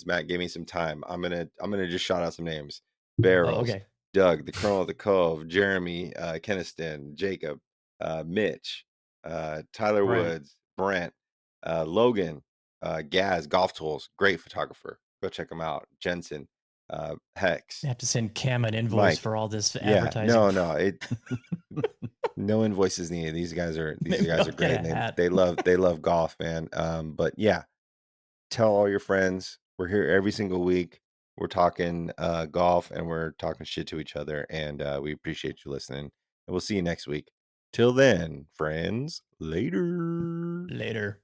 Matt gave me some time, I'm gonna just shout out some names: Barrels, okay. Doug, the Colonel of the Cove, Jeremy, Keniston, Jacob, Mitch, Tyler Brent. Woods, Brent, Logan, Gaz, Golf Tools, great photographer. Go check him out. Jensen, Hex. I have to send Cam an invoice Mike. for all this Yeah, advertising. no, no invoices needed. These guys are Maybe great. I'll get a And hat. they love golf, man. But yeah, tell all your friends. We're here every single week. We're talking golf and we're talking shit to each other, and we appreciate you listening. And we'll see you next week. Till then, friends, later. Later.